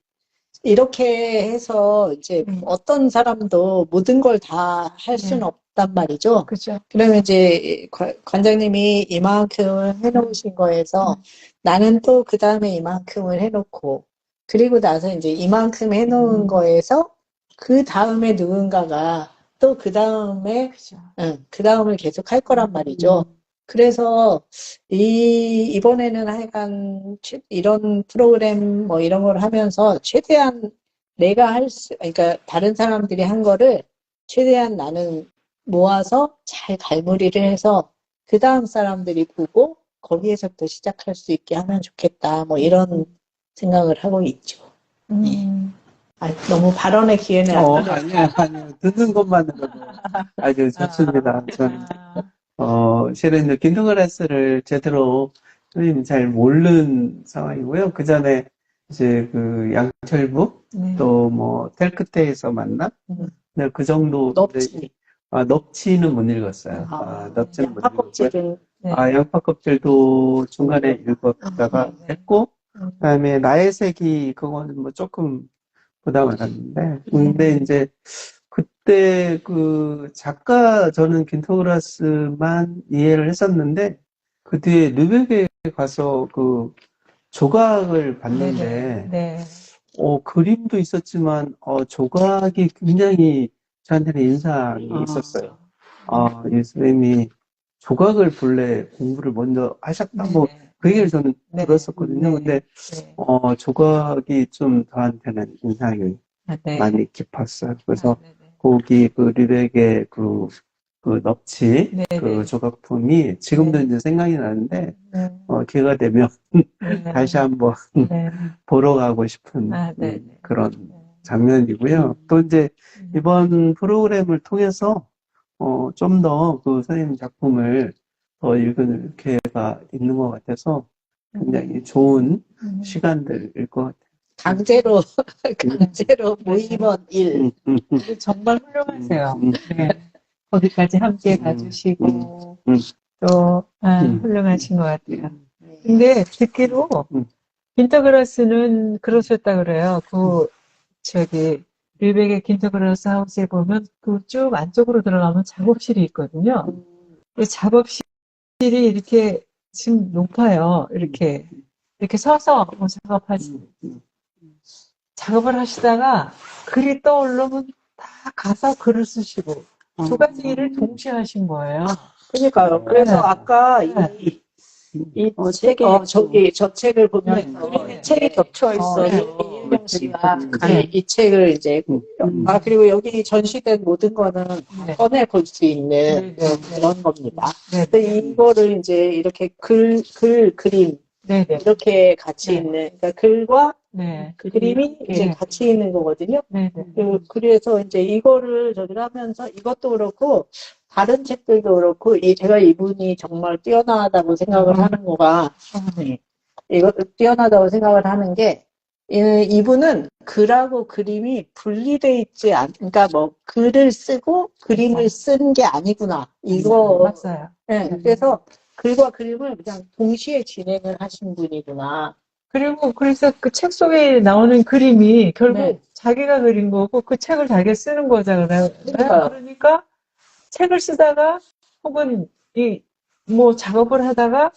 Speaker 1: 이렇게 해서 이제 어떤 사람도 모든 걸 다 할 수는 없단 말이죠.
Speaker 3: 그죠.
Speaker 1: 그러면 이제 관장님이 이만큼을 해놓으신 거에서 나는 또 그 다음에 이만큼을 해놓고 그리고 나서 이제 이만큼 해놓은 거에서 그 다음에 누군가가 또 그 다음에 그 다음을 계속 할 거란 말이죠. 그래서 이번에는 하여간 이런 프로그램 뭐 이런 걸 하면서 최대한 내가 그러니까 다른 사람들이 한 거를 최대한 나는 모아서 잘 갈무리를 해서 그 다음 사람들이 보고 거기에서부터 시작할 수 있게 하면 좋겠다. 뭐 이런 생각을 하고 있죠. 너무 발언의 기회는 안 드려요.
Speaker 4: 아니요. 듣는 것만으로도 아주 좋습니다. 저는, 실은 이제 퀸터그라스를 제대로 선생님이 잘 모르는 상황이고요. 그 전에 이제 그 양철부, 또 뭐, 텔크테에서 만나? 네, 그 정도.
Speaker 1: 넙치.
Speaker 4: 넙치는 못 읽었어요. 넙치는 못 읽었고요.
Speaker 1: 양파껍질을.
Speaker 4: 양파 껍질도 중간에 읽었다가 했고, 그 다음에 나의 색이, 그거는 뭐 조금 부담을 갔는데, 근데 이제, 그때 그 작가, 저는 퀸터그라스만 이해를 했었는데, 그 뒤에 르베게 가서 그 조각을 봤는데, 그림도 있었지만, 조각이 굉장히 저한테는 인상이 있었어요. 이 선생님이 조각을 본래 공부를 먼저 하셨다, 그 얘기를 저는 들었었거든요. 근데, 조각이 좀 저한테는 인상이 많이 깊었어요. 그래서 거기 그 르벡의 그 넙치, 그 조각품이 지금도 이제 생각이 나는데, 기회가 되면 다시 한번 보러 가고 싶은 그런 장면이고요. 또 이제 이번 프로그램을 통해서 좀 더 그 선생님 작품을 더 읽을 기회가 있는 것 같아서 굉장히 좋은 시간들일 것 같아요.
Speaker 1: 강제로 모임원 1.
Speaker 3: 정말 훌륭하세요. 네. 거기까지 함께 가주시고, 또, 훌륭하신 것 같아요. 근데 듣기로, 퀸터그라스는 그러셨다 그래요. 르벡의 퀸터그라스 하우스에 보면, 그 쭉 안쪽으로 들어가면 작업실이 있거든요. 그 작업실이 이렇게 지금 높아요. 이렇게 서서 작업하지. 작업을 하시다가 글이 떠오르면 다 가서 글을 쓰시고 두 가지 일을 동시에 하신 거예요.
Speaker 1: 그러니까요. 그래서
Speaker 3: 네.
Speaker 1: 아까
Speaker 3: 네.
Speaker 2: 책에
Speaker 1: 저기 저 책을 보면서
Speaker 3: 그림에
Speaker 2: 책이 겹쳐 있어요.
Speaker 1: 이은영 씨가
Speaker 3: 네.
Speaker 1: 이 책을 이제 그리고 여기 전시된 모든 거는
Speaker 3: 네.
Speaker 1: 꺼내 볼 수 있는
Speaker 3: 네, 네,
Speaker 1: 그런 겁니다.
Speaker 3: 네,
Speaker 1: 근데 이거를 이제 이렇게 그림
Speaker 3: 네, 네,
Speaker 1: 이렇게 같이
Speaker 3: 네.
Speaker 1: 있는 그러니까 글과
Speaker 3: 네,
Speaker 1: 그림이 이제
Speaker 3: 네.
Speaker 1: 같이 있는 거거든요.
Speaker 3: 네, 네.
Speaker 1: 그래서 이제 이거를 저기를 하면서 이것도 그렇고 다른 책들도 그렇고 제가 이분이 정말 뛰어나다고 생각을 하는 거가 이거 뛰어나다고 생각을 하는 게 이분은 글하고 그림이 분리돼 있지 그러니까 뭐 글을 쓰고 그림을 쓴 게 아니구나 이거
Speaker 3: 맞아요.
Speaker 1: 네, 그래서 글과 그림을 그냥 동시에 진행을 하신 분이구나.
Speaker 3: 그리고 그래서 그 책 속에 나오는 그림이 결국
Speaker 1: 네.
Speaker 3: 자기가 그린 거고 그 책을 자기가 쓰는 거잖아요.
Speaker 1: 그러니까요.
Speaker 3: 그러니까 책을 쓰다가 혹은 뭐 작업을 하다가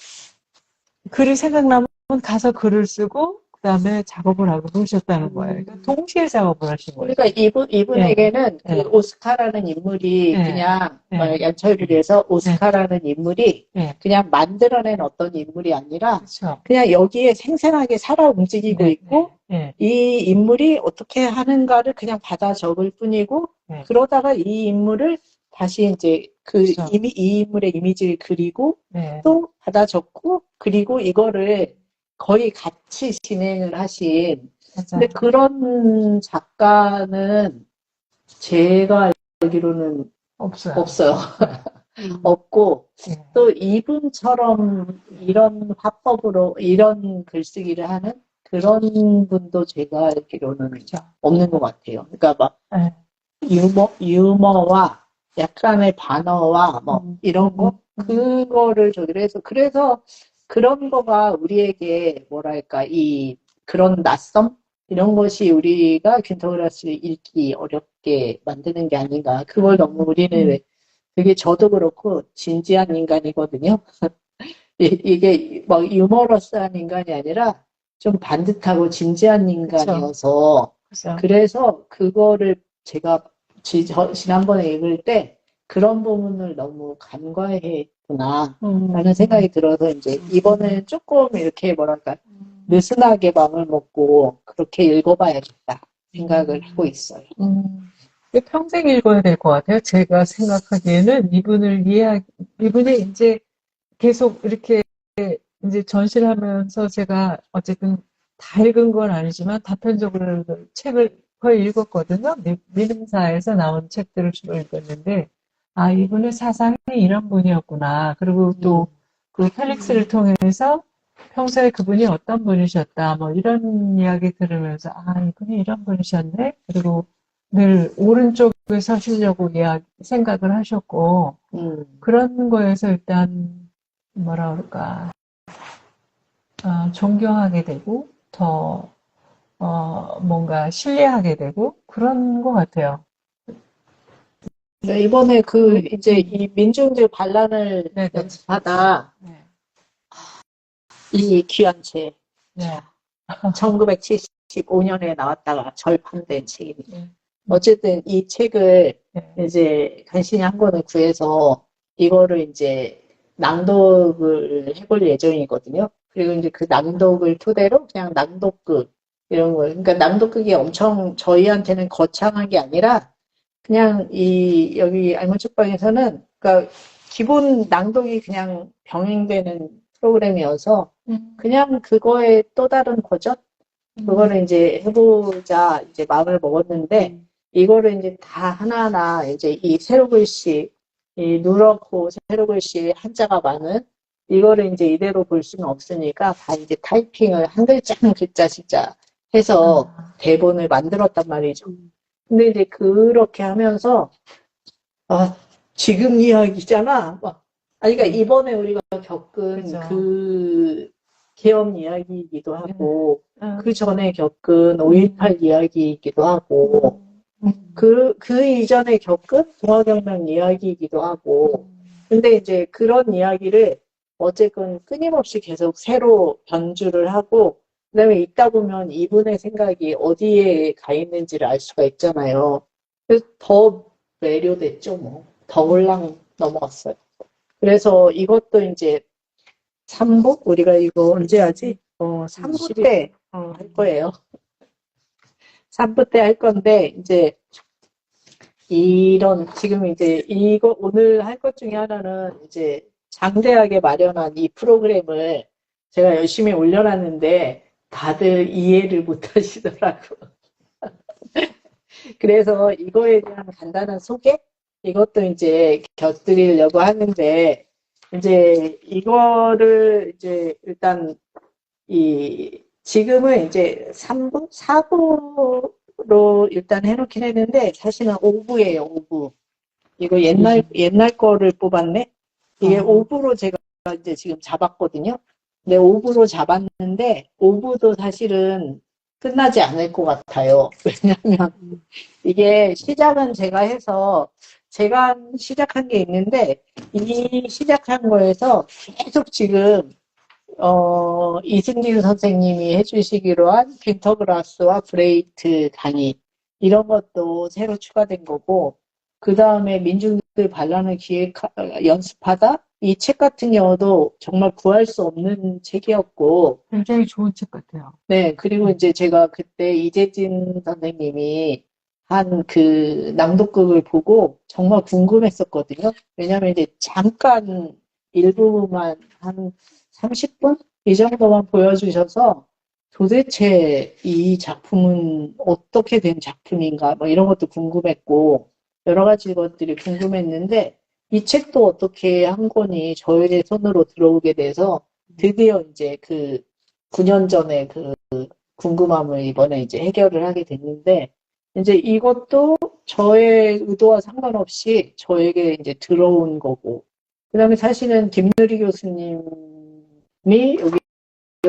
Speaker 3: 글이 생각나면 가서 글을 쓰고 그다음에 작업을 하고 그러셨다는 거예요. 그러니까 동시에 작업을 하신 거예요.
Speaker 1: 그러니까 이분에게는
Speaker 3: 네.
Speaker 1: 그 오스카라는 인물이
Speaker 3: 네.
Speaker 1: 그냥
Speaker 3: 네.
Speaker 1: 연철을 위해서 오스카라는 인물이
Speaker 3: 네.
Speaker 1: 그냥 만들어낸 어떤 인물이 아니라
Speaker 3: 그렇죠.
Speaker 1: 그냥 여기에 생생하게 살아 움직이고
Speaker 3: 네.
Speaker 1: 있고
Speaker 3: 네.
Speaker 1: 이 인물이 어떻게 하는가를 그냥 받아 적을 뿐이고
Speaker 3: 네.
Speaker 1: 그러다가 이 인물을 다시 이제
Speaker 3: 그렇죠.
Speaker 1: 이 인물의 이미지를 그리고
Speaker 3: 네.
Speaker 1: 또 받아 적고 그리고 이거를 거의 같이 진행을 하신 근데
Speaker 3: 맞아요.
Speaker 1: 그런 작가는 제가 알기로는
Speaker 3: 없어요.
Speaker 1: 없어요. 없고
Speaker 3: 네.
Speaker 1: 또 이분처럼 이런 화법으로 이런 글쓰기를 하는 그런 분도 제가 알기로는
Speaker 3: 그렇죠.
Speaker 1: 없는 것 같아요. 그러니까 막
Speaker 3: 네.
Speaker 1: 유머와 약간의 반어와 뭐 이런 거 그거를 저기를 해서 그래서 그런 거가 우리에게 뭐랄까 그런 낯섦 이런 것이 우리가 퀸터그라스를 읽기 어렵게 만드는 게 아닌가. 그걸 너무 우리는 왜 되게 저도 그렇고 진지한 인간이거든요. 이게 막 유머러스한 인간이 아니라 좀 반듯하고 진지한 인간이어서
Speaker 3: 그렇죠.
Speaker 1: 그래서 그거를 제가 지난번에 읽을 때 그런 부분을 너무 간과했구나 라는 생각이 들어서 이제 이번에는 조금 이렇게 뭐랄까 느슨하게 마음을 먹고 그렇게 읽어봐야겠다 생각을 하고 있어요.
Speaker 3: 평생 읽어야 될 것 같아요. 제가 생각하기에는 이분이 이제 계속 이렇게 이제 전시를 하면서 제가 어쨌든 다 읽은 건 아니지만 다편적으로 책을 거의 읽었거든요. 미름사에서 나온 책들을 주로 읽었는데, 아, 이분의 사상이 이런 분이었구나. 그리고 또 그 펠릭스를 통해서 평소에 그분이 어떤 분이셨다. 뭐 이런 이야기 들으면서, 아, 이분이 이런 분이셨네. 그리고 늘 오른쪽에 서시려고 생각을 하셨고, 그런 거에서 일단 뭐라 그럴까, 존경하게 되고, 더, 뭔가 신뢰하게 되고, 그런 것 같아요.
Speaker 1: 이번에 이제 이 민중들 반란을
Speaker 3: 네, 네.
Speaker 1: 연습하다
Speaker 3: 네.
Speaker 1: 이 귀한 책,
Speaker 3: 네.
Speaker 1: 1975년에 나왔다가 절판된 책입니다.
Speaker 3: 네.
Speaker 1: 어쨌든 이 책을
Speaker 3: 네.
Speaker 1: 이제 간신히 한 권을 구해서 이거를 이제 낭독을 해볼 예정이거든요. 그리고 이제 그 낭독을 토대로 그냥 낭독극 이런 거. 그러니까 낭독극이 엄청 저희한테는 거창한 게 아니라 그냥 여기 알문축방에서는 그러니까 기본 낭독이 그냥 병행되는 프로그램이어서 그냥 그거의 또 다른 버전 그거를 이제 해보자 이제 마음을 먹었는데 이거를 이제 다 하나하나 이제 이 세로글씨 이 누렇고 세로글씨 한자가 많은 이거를 이제 이대로 볼 수는 없으니까 다 이제 타이핑을 한 글자 한 글자 진짜 해서 대본을 만들었단 말이죠. 근데 이제 그렇게 하면서 지금 이야기잖아. 그러니까 이번에 우리가 겪은
Speaker 3: 그죠.
Speaker 1: 그 계엄 이야기이기도 하고 그 전에 겪은 5.18 이야기이기도 하고 그 이전에 겪은 동아경랑 이야기이기도 하고 근데 이제 그런 이야기를 어쨌든 끊임없이 계속 새로 변주를 하고 그다음에 읽다 보면 이분의 생각이 어디에 가 있는지를 알 수가 있잖아요. 그래서 더 매료됐죠, 뭐. 더 올랑 넘어갔어요. 그래서 이것도 이제 3부? 우리가 이거 언제 하지? 3부 때 할 거예요. 3부 때 할 건데, 이제, 지금 이제 이거 오늘 할 것 중에 하나는 이제 장대하게 마련한 이 프로그램을 제가 열심히 올려놨는데 다들 이해를 못 하시더라고요. 그래서 이거에 대한 간단한 소개? 이것도 이제 곁들이려고 하는데, 이제 이거를 이제 일단 지금은 이제 3부? 4부로 일단 해놓긴 했는데, 사실은 5부예요, 5부. 이거 옛날 거를 뽑았네? 이게 5부로 제가 이제 지금 잡았거든요. 근데 5부로 잡았는데, 5부도 사실은 끝나지 않을 것 같아요. 왜냐면, 이게 시작은 제가 해서, 제가 시작한 게 있는데, 이 시작한 거에서 계속 지금, 이승길 선생님이 해주시기로 한 핀터그라스와 브레이트 강의, 이런 것도 새로 추가된 거고, 그 다음에 민중들 반란을 연습하다? 이 책 같은 경우도 정말 구할 수 없는 책이었고,
Speaker 3: 굉장히 좋은 책 같아요.
Speaker 1: 네, 그리고 이제 제가 그때 이재진 선생님이 한 그 낭독극을 보고 정말 궁금했었거든요. 왜냐면 이제 잠깐 일부만 한 30분? 이 정도만 보여주셔서 도대체 이 작품은 어떻게 된 작품인가, 뭐 이런 것도 궁금했고, 여러 가지 것들이 궁금했는데, 이 책도 어떻게 한 권이 저의 손으로 들어오게 돼서 드디어 이제 9년 전에 궁금함을 이번에 이제 해결을 하게 됐는데, 이제 이것도 저의 의도와 상관없이 저에게 이제 들어온 거고, 그 다음에 사실은 김누리 교수님이 여기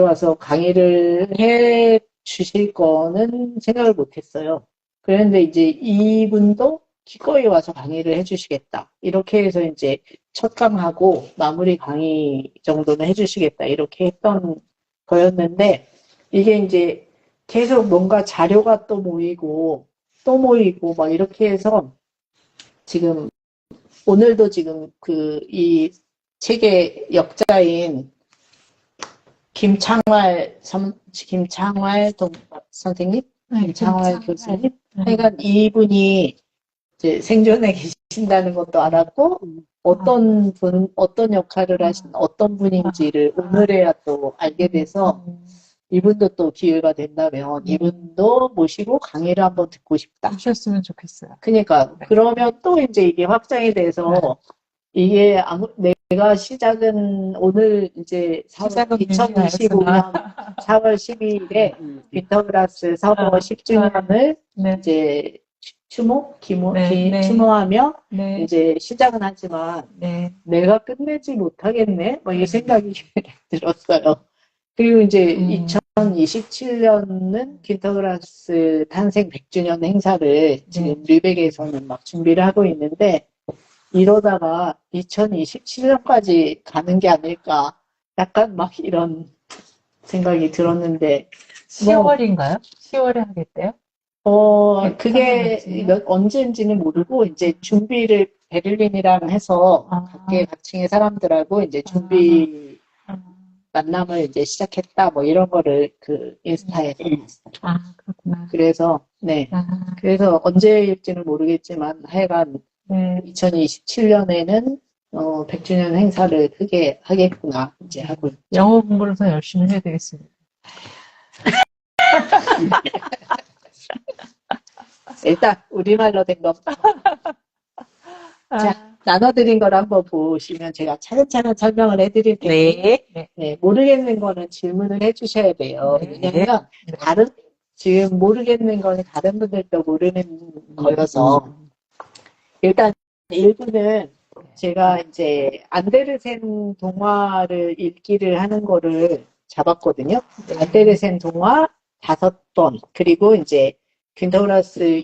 Speaker 1: 와서 강의를 해 주실 거는 생각을 못 했어요. 그런데 이제 이분도 기꺼이 와서 강의를 해 주시겠다. 이렇게 해서 이제 첫 강하고 마무리 강의 정도는 해 주시겠다. 이렇게 했던 거였는데, 이게 이제 계속 뭔가 자료가 또 모이고 막 이렇게 해서 지금 오늘도 지금 이 책의 역자인 김창활 선생님? 김창활 교수님? 하여간 이분이 이제 생존에 계신다는 것도 알았고, 어떤 역할을 하신 어떤 분인지를 오늘에야 또 알게 돼서, 이분도 또 기회가 된다면 이분도 모시고 강의를 한번 듣고 싶다.
Speaker 3: 하셨으면 좋겠어요.
Speaker 1: 그러니까 그러면 또 이제 이게 확장이 돼서 이게 내가 시작은 오늘 이제 2025년 4월 12일에 빈터그라스 서버 10주년을
Speaker 3: 네.
Speaker 1: 이제
Speaker 3: 네.
Speaker 1: 추모하며
Speaker 3: 네.
Speaker 1: 이제 시작은 하지만
Speaker 3: 네.
Speaker 1: 내가 끝내지 못하겠네? 뭐 이 생각이 들었어요. 그리고 이제 2027년은 킨터그라스 탄생 100주년 행사를 지금 르벡에서는 막 준비를 하고 있는데, 이러다가 2027년까지 가는 게 아닐까, 약간 막 이런 생각이 들었는데.
Speaker 3: 10월인가요? 10월에 하겠대요?
Speaker 1: 그게 언제인지는 모르고, 이제 준비를 베를린이랑 해서 각계각층의 사람들하고 이제 준비 만남을 이제 시작했다, 뭐 이런 거를 인스타에 봤어요.
Speaker 3: 그렇구나.
Speaker 1: 그래서, 네. 그래서 언제일지는 모르겠지만 하여간 2027년에는 100주년 행사를 크게 하겠구나, 이제 하고 있죠.
Speaker 3: 영어 공부를 더 열심히 해야 되겠습니다.
Speaker 1: 일단 우리말로 된 거. 자, 나눠드린 걸 한번 보시면 제가 차근차근 설명을 해드릴 텐데, 네, 모르겠는 거는 질문을 해주셔야 돼요. 왜냐면 지금 모르겠는 거는 다른 분들도 모르는 거여서. 일단 일부는 제가 이제 안데르센 동화를 읽기를 하는 거를 잡았거든요. 안데르센 동화 5번, 그리고 이제 퀸터그라스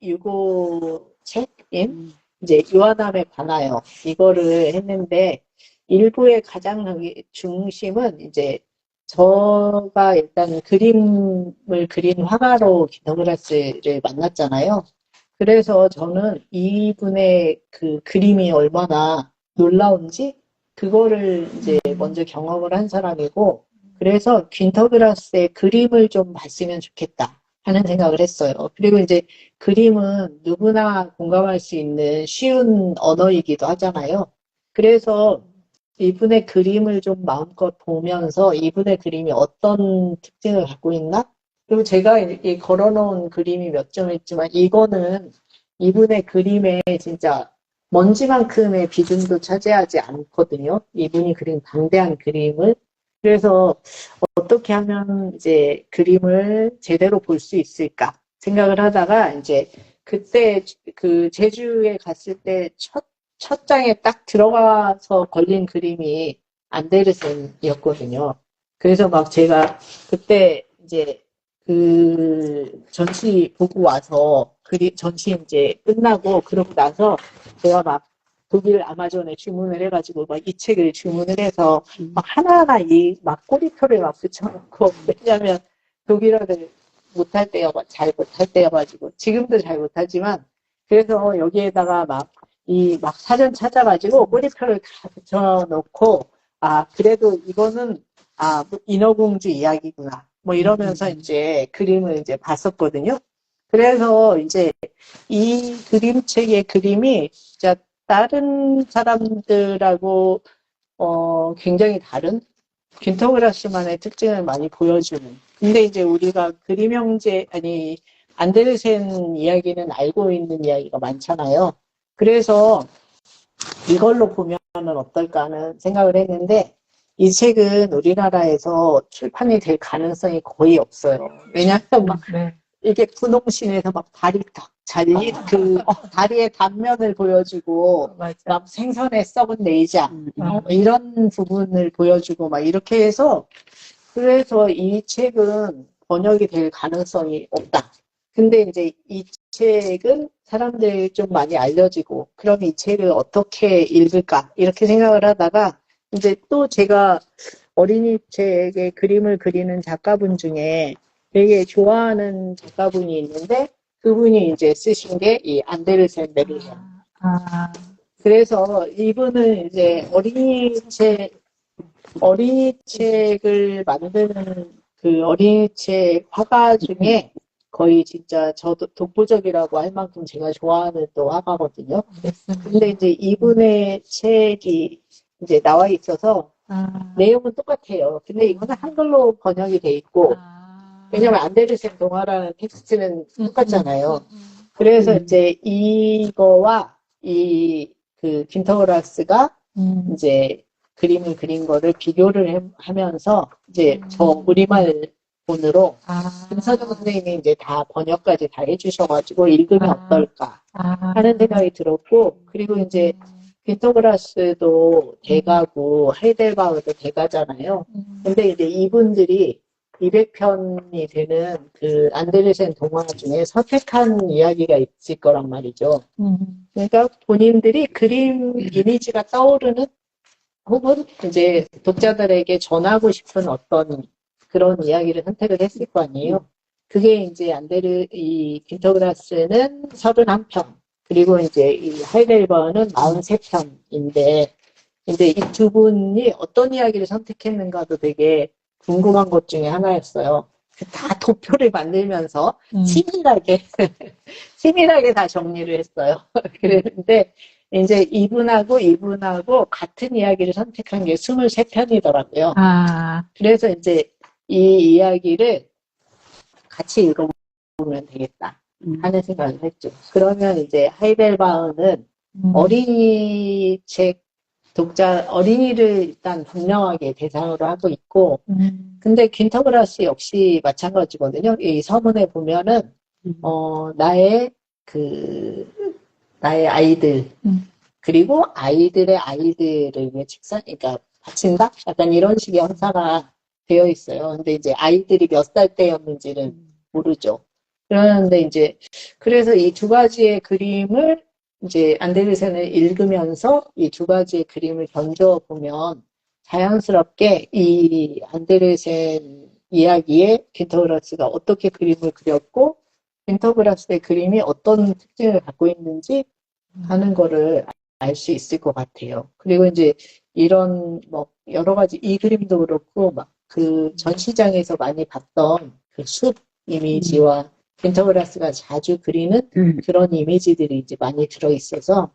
Speaker 1: 유고책인 이제 유아남에 관하여 이거를 했는데, 일부의 가장 중심은 이제 저가 일단 그림을 그린 화가로 기너그라스를 만났잖아요. 그래서 저는 이분의 그 그림이 얼마나 놀라운지 그거를 이제 먼저 경험을 한 사람이고, 그래서 퀸터그라스의 그림을 좀 봤으면 좋겠다 하는 생각을 했어요. 그리고 이제 그림은 누구나 공감할 수 있는 쉬운 언어이기도 하잖아요. 그래서 이분의 그림을 좀 마음껏 보면서 이분의 그림이 어떤 특징을 갖고 있나? 그리고 제가 이 걸어놓은 그림이 몇 점 있지만 이거는 이분의 그림에 진짜 먼지만큼의 비중도 차지하지 않거든요. 이분이 그린 방대한 그림을. 그래서 어떻게 하면 이제 그림을 제대로 볼 수 있을까 생각을 하다가 이제 그때 그 제주에 갔을 때 첫 장에 딱 들어가서 걸린 그림이 안데르센이었거든요. 그래서 막 제가 그때 이제 그 전시 보고 와서 전시 이제 끝나고 그러고 나서 제가 막 독일 아마존에 주문을 해가지고 막 이 책을 주문을 해서 막 하나하나 막 꼬리표를 막 붙여놓고 왜냐면 독일어를 못할 때여 잘 못할 때여가지고 지금도 잘 못하지만 그래서 여기에다가 막 사전 찾아가지고 꼬리표를 다 붙여놓고 그래도 이거는 뭐 인어공주 이야기구나 뭐 이러면서 이제 그림을 이제 봤었거든요. 그래서 이제 이 그림책의 그림이 진짜 다른 사람들하고 굉장히 다른 퀸터그라스만의 특징을 많이 보여주는. 근데 이제 우리가 그림 형제 안데르센 이야기는 알고 있는 이야기가 많잖아요. 그래서 이걸로 보면은 어떨까 하는 생각을 했는데 이 책은 우리나라에서 출판이 될 가능성이 거의 없어요. 왜냐하면 막
Speaker 3: 네.
Speaker 1: 이게 분홍신에서 막 다리 탁 잘린 다리의 단면을 보여주고
Speaker 3: 맞아.
Speaker 1: 막 생선의 썩은 내장 이런 부분을 보여주고 막 이렇게 해서 그래서 이 책은 번역이 될 가능성이 없다. 근데 이제 이 책은 사람들이 좀 많이 알려지고 그럼 이 책을 어떻게 읽을까 이렇게 생각을 하다가 이제 또 제가 어린이 책의 그림을 그리는 작가분 중에 되게 좋아하는 작가분이 있는데 그분이 이제 쓰신 게 이 안데르센 메르헨. 그래서 이분은 이제 어린이책을 만드는 그 어린이책 화가 중에 거의 진짜 저도 독보적이라고 할 만큼 제가 좋아하는 또 화가거든요. 근데 이제 이분의 책이 이제 나와 있어서 내용은 똑같아요. 근데 이거는 한글로 번역이 돼 있고 왜냐면 안데르센 동화라는 텍스트는 똑같잖아요. 그래서 이제 이거와 그 퀸터그라스가 이제 그림을 그린 거를 비교를 하면서 이제 저 우리말 본으로 김서정 선생님이 이제 다 번역까지 다 해주셔가지고 읽으면 어떨까 하는 생각이 들었고 그리고 이제 퀸터그라스도 대가고 하이델바흐도 대가잖아요. 근데 이제 이분들이 200편이 되는 그 안데르센 동화 중에 선택한 이야기가 있을 거란 말이죠. 그러니까 본인들이 그림 이미지가 떠오르는 혹은 이제 독자들에게 전하고 싶은 어떤 그런 이야기를 선택을 했을 거 아니에요. 그게 이제 이 퀸터그라스는 31편, 그리고 이제 이 하이델버는 43편인데, 이제 이 두 분이 어떤 이야기를 선택했는가도 되게 궁금한 것 중에 하나였어요. 다 도표를 만들면서 치밀하게 다 정리를 했어요. 그랬는데, 이제 이분하고 같은 이야기를 선택한 게 23편이더라고요. 그래서 이제 이 이야기를 같이 읽어보면 되겠다 하는 생각을 했죠. 그러면 이제 하이델바흐는 어린이를 일단 분명하게 대상으로 하고 있고, 근데 퀸터그라스 역시 마찬가지거든요. 이 서문에 보면은, 나의 아이들, 그리고 아이들의 아이들을 위해 그러니까 바친다? 약간 이런 식의 형사가 되어 있어요. 근데 이제 아이들이 몇 살 때였는지는 모르죠. 그러는데 이제, 그래서 이 두 가지의 그림을 이제 안데르센을 읽으면서 이 두 가지의 그림을 견져보면 자연스럽게 이 안데르센 이야기에 빈터그라스가 어떻게 그림을 그렸고 빈터그라스의 그림이 어떤 특징을 갖고 있는지 하는 거를 알 수 있을 것 같아요. 그리고 이제 이런 뭐 여러 가지 이 그림도 그렇고 막 그 전시장에서 많이 봤던 그 숲 이미지와 빈터그라스가 자주 그리는 그런 이미지들이 이제 많이 들어 있어서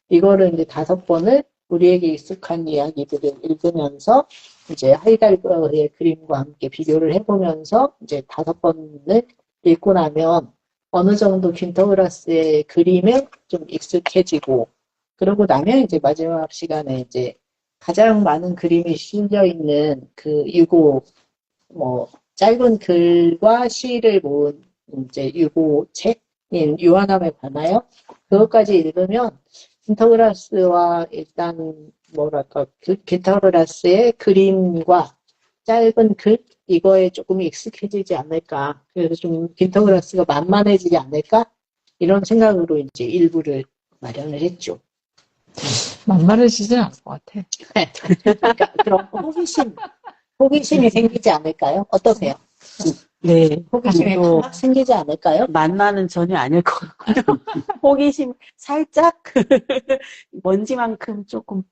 Speaker 1: 이거를 이제 5번을 우리에게 익숙한 이야기들을 읽으면서 이제 하이달거의 그림과 함께 비교를 해보면서 이제 5번을 읽고 나면 어느 정도 빈터그라스의 그림에 좀 익숙해지고 그러고 나면 이제 마지막 시간에 이제 가장 많은 그림이 실려 있는 그 유고 뭐 짧은 글과 시를 모은 이제 유고책인 유한함에 관하여 그것까지 읽으면 빈터그라스와 일단 뭐랄까 그 빈터그라스의 그림과 짧은 글 이거에 조금 익숙해지지 않을까 그래서 좀 빈터그라스가 만만해지지 않을까 이런 생각으로 이제 일부를 마련을 했죠.
Speaker 3: 만만해지진 않을 것 같아.
Speaker 1: 그러니까 그런 호기심이 생기지 않을까요? 어떠세요?
Speaker 2: 네.
Speaker 1: 호기심이
Speaker 2: 또
Speaker 1: 막 생기지 않을까요?
Speaker 2: 만만은 전혀 아닐 것 같고요. 호기심 살짝 먼지만큼 조금.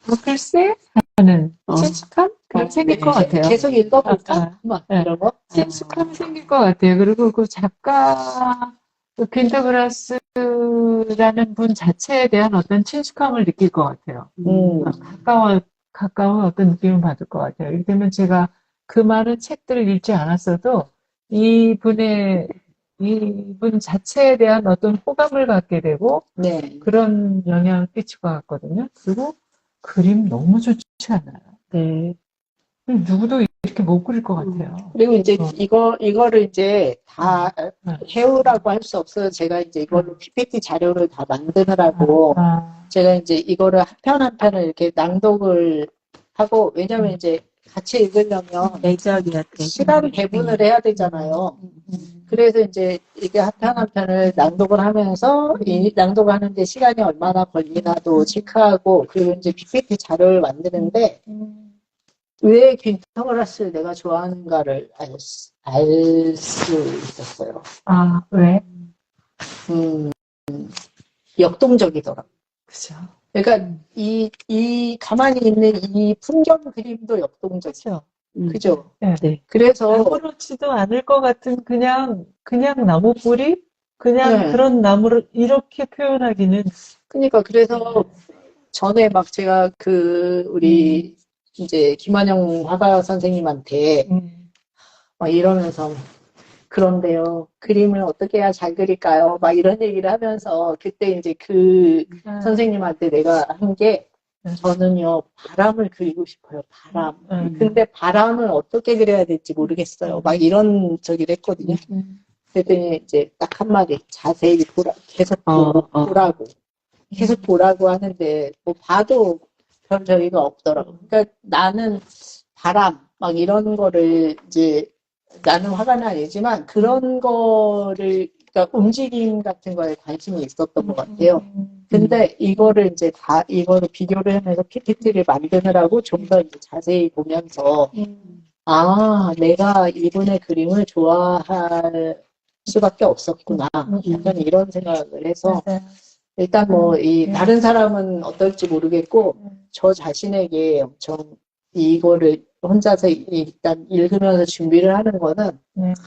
Speaker 3: 뭐 글쎄 하는
Speaker 2: 어.
Speaker 3: 친숙함? 그럼 생길 것 같아요.
Speaker 1: 계속 읽어볼까?
Speaker 3: 아,
Speaker 1: 막
Speaker 3: 네.
Speaker 1: 이런 거.
Speaker 3: 친숙함이 생길 것 같아요. 그리고 그 작가, 그 퀸터그라스라는 분 자체에 대한 어떤 친숙함을 느낄 것 같아요. 가까운 어떤 느낌을 받을 것 같아요. 예를 들면 제가 그 많은 책들을 읽지 않았어도 이분 자체에 대한 어떤 호감을 갖게 되고
Speaker 1: 네.
Speaker 3: 그런 영향을 끼칠 것 같거든요. 그리고 그림 너무 좋지 않아요.
Speaker 2: 네.
Speaker 3: 누구도 이렇게 못 그릴 것 같아요.
Speaker 1: 그리고 이제 이거를 이제 다
Speaker 3: 네.
Speaker 1: 해오라고 할 수 없어요. 제가 이제 이걸로 PPT 자료를 다 만드느라고 제가 이제 이거를 한 편 한 편을 이렇게 낭독을 하고 왜냐면 이제 같이 읽으려면
Speaker 2: 내적이야 돼.
Speaker 1: 시간 배분을 해야 되잖아요. 그래서 이제 이게 한 편 한 편을 낭독을 하면서 이 낭독하는데 시간이 얼마나 걸리나도 체크하고 그리고 이제 PPT 자료를 만드는데 왜 퀸터그라스를 내가 좋아하는가를 알 수 있었어요.
Speaker 3: 아, 왜?
Speaker 1: 역동적이더라고요.
Speaker 3: 그죠.
Speaker 1: 그러니까 이 가만히 있는 이 풍경 그림도 역동적이죠. 그죠?
Speaker 3: 네.
Speaker 2: 네.
Speaker 1: 그래서
Speaker 3: 아무렇지도 않을 것 같은 그냥 나무 뿌리? 그냥
Speaker 1: 네.
Speaker 3: 그런 나무를 이렇게 표현하기는.
Speaker 1: 그러니까 그래서 전에 막 제가 그 우리 이제 김한영 화가 선생님한테 막 이러면서 그런데요 그림을 어떻게 해야 잘 그릴까요? 막 이런 얘기를 하면서 그때 이제 그 선생님한테 내가 한 게 저는요 바람을 그리고 싶어요. 바람. 근데 바람을 어떻게 그려야 될지 모르겠어요. 막 이런 저기를 했거든요. 그랬더니 이제 딱 한마디 자세히 계속 보라고. 계속 보라고 하는데 뭐 봐도 별 저기가 없더라고. 그러니까 나는 바람 막 이런 거를 이제 나는 화가는 아니지만 그런 거를 그러니까 움직임 같은 거에 관심이 있었던 것 같아요. 근데 이거를 이제 이거를 비교를 하면서 PPT를 만드느라고 좀 더 이제 자세히 보면서 내가 이분의 그림을 좋아할 수밖에 없었구나. 약간 이런 생각을 해서 일단 뭐 다른 사람은 어떨지 모르겠고 저 자신에게 엄청 이거를 혼자서 일단 읽으면서 준비를 하는 거는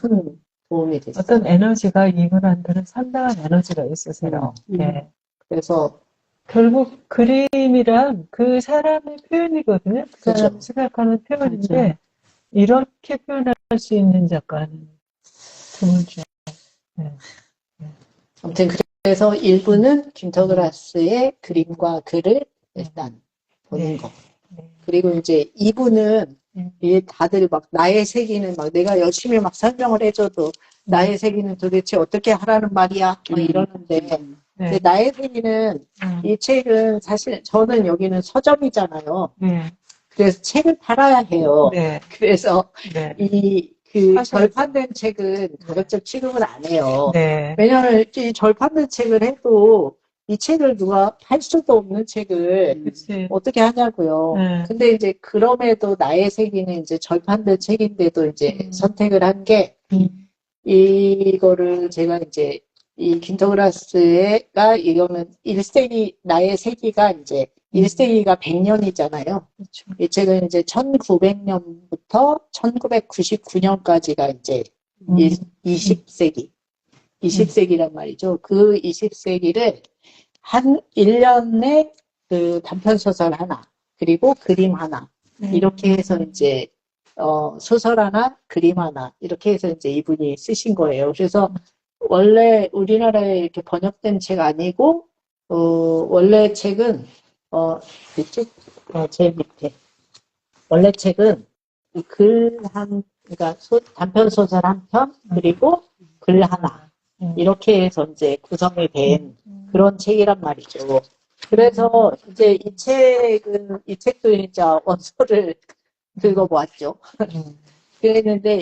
Speaker 1: 큰 도움이 됐어요.
Speaker 3: 어떤 에너지가 이분한테는 상당한 에너지가 있으세요. 네.
Speaker 1: 그래서
Speaker 3: 결국 그림이란 그 사람의 표현이거든요. 그
Speaker 1: 그렇죠.
Speaker 3: 사람이 생각하는 표현인데
Speaker 2: 맞아요.
Speaker 3: 이렇게 표현할 수 있는 작가는 드물죠. 네.
Speaker 1: 아무튼 그래서 1부는 퀸터그라스의 그림과 글을 일단 보는 거. 그리고 이제 2부는 다들 막 나의 세계는 막 내가 열심히 막 설명을 해줘도 나의 세계는 도대체 어떻게 하라는 말이야 막 이러는데 근데 나의 세계는 이 책은 사실 저는 여기는 서점이잖아요. 그래서 책을 팔아야 해요. 그래서 그 절판된 책은 가급적 취급을 안 해요. 왜냐하면 이 절판된 책을 해도 이 책을 누가 팔 수도 없는 책을
Speaker 3: 그치.
Speaker 1: 어떻게 하냐고요.
Speaker 3: 네.
Speaker 1: 근데 이제 그럼에도 나의 세기는 이제 절판된 책인데도 이제 선택을 한 게 이거를 제가 이제 이 킨터그라스가 이거는 1세기 나의 세기가 이제 1세기가 100년이잖아요.
Speaker 3: 그렇죠.
Speaker 1: 이 책은 이제 1900년부터 1999년까지가 이제 20세기. 20세기란 말이죠. 그 20세기를 한 1년에 그 단편소설 하나, 그리고 그림 하나, 이렇게 해서 이제, 소설 하나, 그림 하나, 이렇게 해서 이제 이분이 쓰신 거예요. 그래서 원래 우리나라에 이렇게 번역된 책 아니고, 원래 책은, 밑에? 제일 밑에. 원래 책은 그러니까 단편소설 한 편, 그리고 글 하나. 이렇게 해서 이제 구성이 된 그런 책이란 말이죠. 그래서 이제 이 책도 진짜 원서를 긁어보았죠. 그랬는데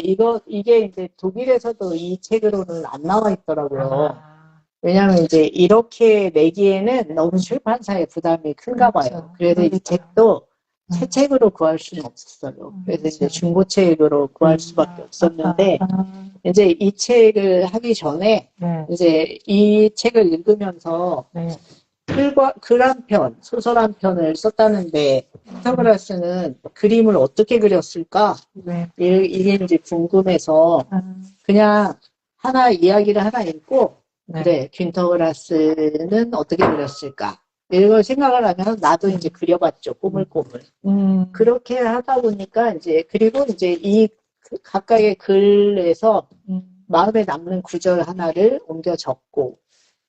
Speaker 1: 이게 이제 독일에서도 이 책으로는 안 나와 있더라고요. 왜냐면 이제 이렇게 내기에는 너무 출판사의 부담이 큰가 봐요. 그래서 이 책도 새 책으로 구할 수는 없었어요. 그래서 이제 중고책으로 구할 수밖에 없었는데, 이제 이 책을 하기 전에,
Speaker 3: 네.
Speaker 1: 이제 이 책을 읽으면서
Speaker 3: 네.
Speaker 1: 글 한 편, 소설 한 편을 썼다는데, 킨터그라스는 그림을 어떻게 그렸을까?
Speaker 3: 네.
Speaker 1: 이게 이제 궁금해서, 그냥 이야기를 하나 읽고,
Speaker 3: 네.
Speaker 1: 그래, 킨터그라스는 어떻게 그렸을까? 이걸 생각을 하면 나도 이제 그려봤죠. 꼬물꼬물. 그렇게 하다 보니까 이제, 그리고 이제 이 각각의 글에서 마음에 남는 구절 하나를 옮겨 적고,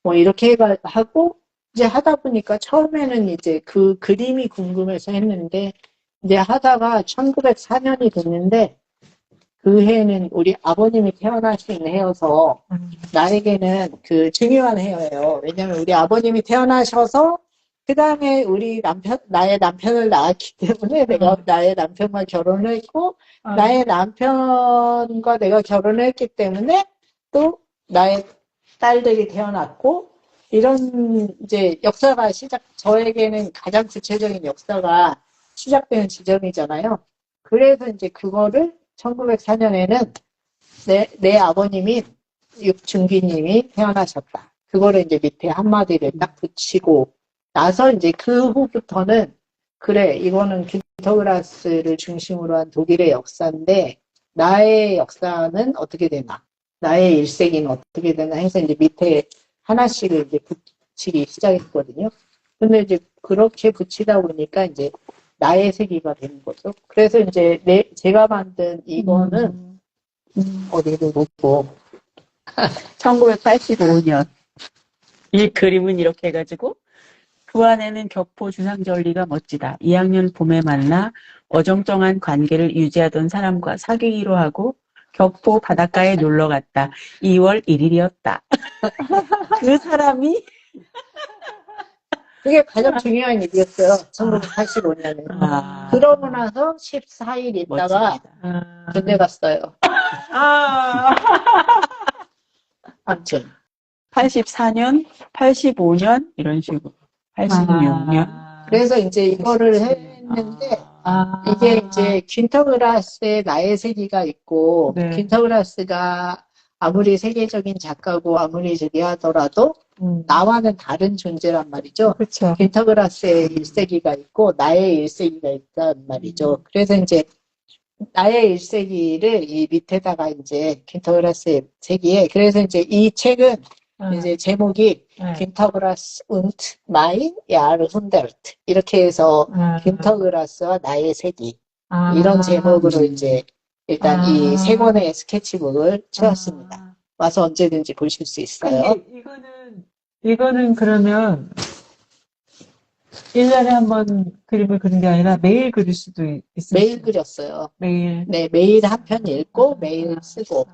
Speaker 1: 뭐 이렇게 하고, 이제 하다 보니까 처음에는 이제 그 그림이 궁금해서 했는데, 이제 하다가 1904년이 됐는데, 그 해에는 우리 아버님이 태어나신 해여서, 나에게는 그 중요한 해예요. 왜냐면 우리 아버님이 태어나셔서, 그 다음에 나의 남편을 낳았기 때문에 내가 나의 남편과 결혼을 했고, 나의 남편과 내가 결혼을 했기 때문에 또 나의 딸들이 태어났고, 이런 이제 역사가 저에게는 가장 구체적인 역사가 시작되는 지점이잖아요. 그래서 이제 그거를 1904년에는 내 아버님인 육중기님이 태어나셨다. 그거를 이제 밑에 한마디를 딱 붙이고 나서 이제 그 후부터는 그래, 이거는 킨터그라스를 중심으로 한 독일의 역사인데 나의 역사는 어떻게 되나? 나의 일생은 어떻게 되나 해서 이제 밑에 하나씩을 이제 붙이기 시작했거든요. 근데 이제 그렇게 붙이다 보니까 이제 나의 세계가 되는 거죠. 그래서 이제 제가 만든 이거는 어디로 놓고
Speaker 2: 1985년. 이 그림은 이렇게 해가지고 그 안에는 격포 주상절리가 멋지다. 2학년 봄에 만나 어정쩡한 관계를 유지하던 사람과 사귀기로 하고 격포 바닷가에 놀러 갔다. 2월 1일이었다. 그 사람이
Speaker 1: 그게 가장 중요한 일이었어요. 1985년에. 그러고 나서 14일 있다가 군대 갔어요. 아무튼
Speaker 2: 84년, 85년 이런 식으로 86년.
Speaker 1: 그래서 이제 이거를 했는데 이게 이제 킨터그라스의 나의 세계가 있고
Speaker 3: 네.
Speaker 1: 킨터그라스가 아무리 세계적인 작가고 아무리 저기 하더라도 나와는 다른 존재란 말이죠.
Speaker 3: 그렇죠.
Speaker 1: 킨터그라스의 1세기가 있고 나의 1세기가 있단 말이죠. 그래서 이제 나의 1세기를 이 밑에다가 이제 킨터그라스의 세기에 그래서 이제 이 책은 이제 제목이 킨터그라스 und mein Jahrhundert 이렇게 해서 킨터그라스와 나의 세기 이런 제목으로 이제 일단 이 세 권의 스케치북을 채웠습니다. 와서 언제든지 보실 수 있어요.
Speaker 3: 근데 이거는 그러면 1년에 한 번 그림을 그린 게 아니라 매일 그릴 수도 있어요.
Speaker 1: 매일 그렸어요.
Speaker 3: 매일.
Speaker 1: 네, 매일 한 편 읽고 매일 쓰고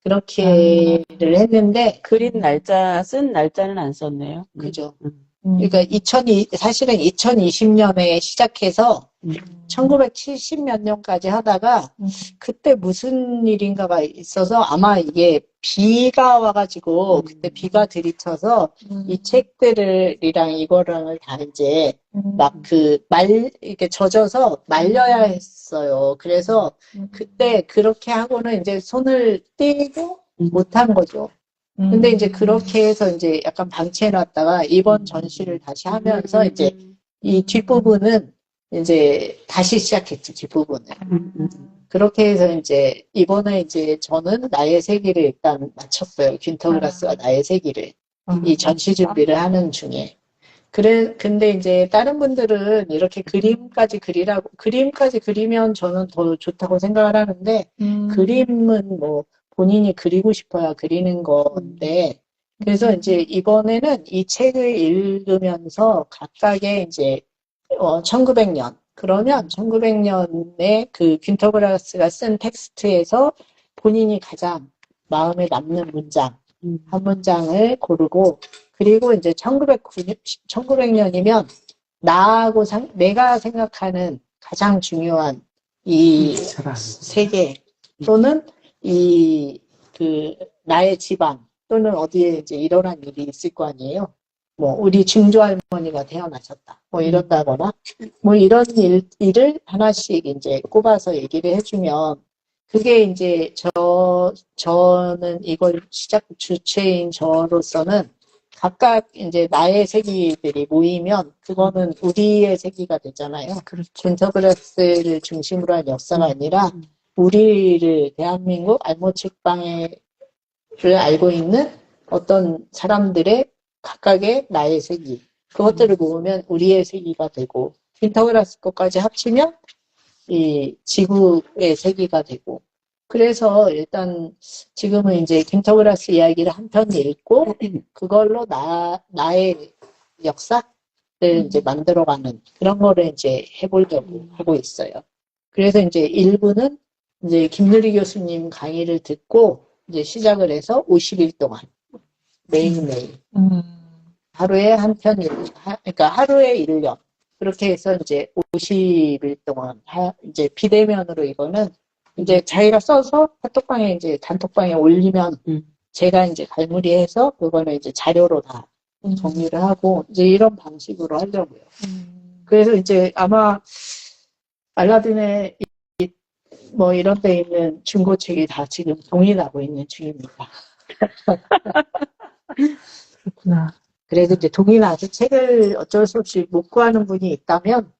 Speaker 1: 그렇게를 했는데
Speaker 2: 그린 쓴 날짜는 안 썼네요.
Speaker 1: 그죠. 그러니까 사실은 2020년에 시작해서 1970 몇 년까지 하다가 그때 무슨 일인가가 있어서 아마 이게 비가 와가지고 그때 비가 들이쳐서 이 책들이랑 이거랑을 다 이제 막 이렇게 젖어서 말려야 했어요. 그래서 그때 그렇게 하고는 이제 손을 떼고 못한 거죠. 근데 이제 그렇게 해서 이제 약간 방치해놨다가 이번 전시를 다시 하면서 이제 이 뒷부분은 이제 다시 시작했죠, 뒷부분을. 그렇게 해서 이제 이번에 이제 저는 나의 세기를 일단 마쳤어요. 균터그라스가 나의 세기를. 이 전시 준비를 하는 중에. 근데 이제 다른 분들은 이렇게 그림까지 그리면 저는 더 좋다고 생각을 하는데, 그림은 뭐 본인이 그리고 싶어야 그리는 건데, 그래서 이제 이번에는 이 책을 읽으면서 각각의 이제 1900년. 그러면 1900년에 그 균터그라스가 쓴 텍스트에서 본인이 가장 마음에 남는 문장, 한 문장을 고르고, 그리고 이제 1900년이면 내가 생각하는 가장 중요한 이 세계 또는 나의 집안 또는 어디에 이제 일어난 일이 있을 거 아니에요. 뭐, 우리 증조할머니가 태어나셨다. 뭐, 이런다거나, 뭐, 이런 일을 하나씩 이제 꼽아서 얘기를 해주면, 그게 이제 저는 이걸 주체인 저로서는 각각 이제 나의 세기들이 모이면, 그거는 우리의 세기가 되잖아요. 균터그라스를 중심으로 한 역사가 아니라, 우리를, 대한민국 알못책방을 알고 있는 어떤 사람들의 각각의 나의 세기, 그것들을 모으면 우리의 세기가 되고, 균터그라스 것까지 합치면 이 지구의 세기가 되고, 그래서 일단 지금은 이제 균터그라스 이야기를 한 편 읽고 그걸로 나의 역사를 이제 만들어가는 그런 거를 이제 해보려고 하고 있어요. 그래서 이제 일부는 이제 김누리 교수님 강의를 듣고 이제 시작을 해서 50일 동안 매일매일 하루에 한 편, 그러니까 하루에 1년. 그렇게 해서 이제 50일 동안, 이제 비대면으로 이거는 이제 자기가 써서 이제 단톡방에 올리면 제가 이제 갈무리해서 그거는 이제 자료로 다 정리를 하고 이제 이런 방식으로 하려고요. 그래서 이제 아마 알라딘에 뭐 이런 데 있는 중고책이 다 지금 동의하고 있는 중입니다.
Speaker 3: 그렇구나.
Speaker 1: 그래서 이제 동의나서 책을 어쩔 수 없이 못 구하는 분이 있다면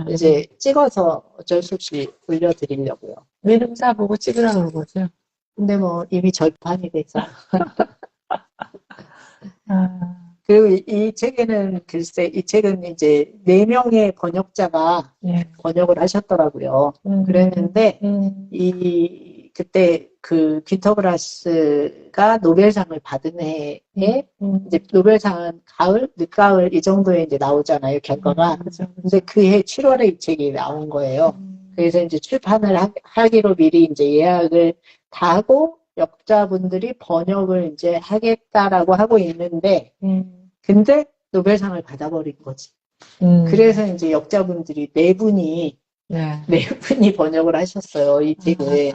Speaker 1: 이제 찍어서 어쩔 수 없이 올려드리려고요.
Speaker 3: 이름사 보고 찍으라고 그러죠.
Speaker 1: 근데 뭐 이미 절판이 돼서. 그리고 이 책에는 글쎄 이 책은 이제 4명의 번역자가 번역을 하셨더라고요. 그랬는데 그때 그 균터그라스가 노벨상을 받은 해에 이제 노벨상은 늦가을 이 정도에 이제 나오잖아요, 결과가. 근데 그해 7월에 이 책이 나온 거예요. 그래서 이제 출판을 하기로 미리 이제 예약을 다 하고 역자분들이 번역을 이제 하겠다라고 하고 있는데, 근데 노벨상을 받아버린 거지. 그래서 이제 역자분들이 네 분이 번역을 하셨어요, 이 책을.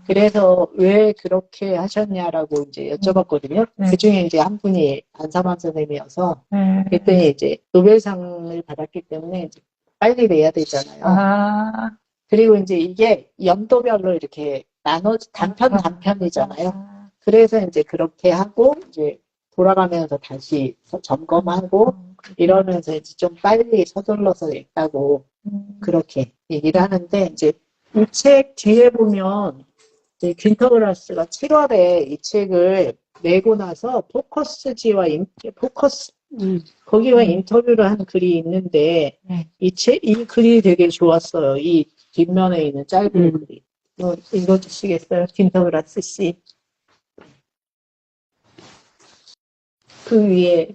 Speaker 1: 그래서 왜 그렇게 하셨냐라고 이제 여쭤봤거든요. 그 중에 이제 한 분이 안사만 선생님이어서, 그랬더니 이제 노벨상을 받았기 때문에 이제 빨리 내야 되잖아요. 그리고 이제 이게 연도별로 이렇게 단편이잖아요. 그래서 이제 그렇게 하고, 이제 돌아가면서 다시 점검하고, 이러면서 이제 좀 빨리 서둘러서 냈다고, 그렇게 얘기를 하는데, 이제 이 책 뒤에 보면, 이제 균터그라스가 7월에 이 책을 내고 나서 거기와 인터뷰를 한 글이 있는데, 이 글이 되게 좋았어요. 이 뒷면에 있는 짧은 글이. 읽어주시겠어요? 균터그라스 씨. 그 위에,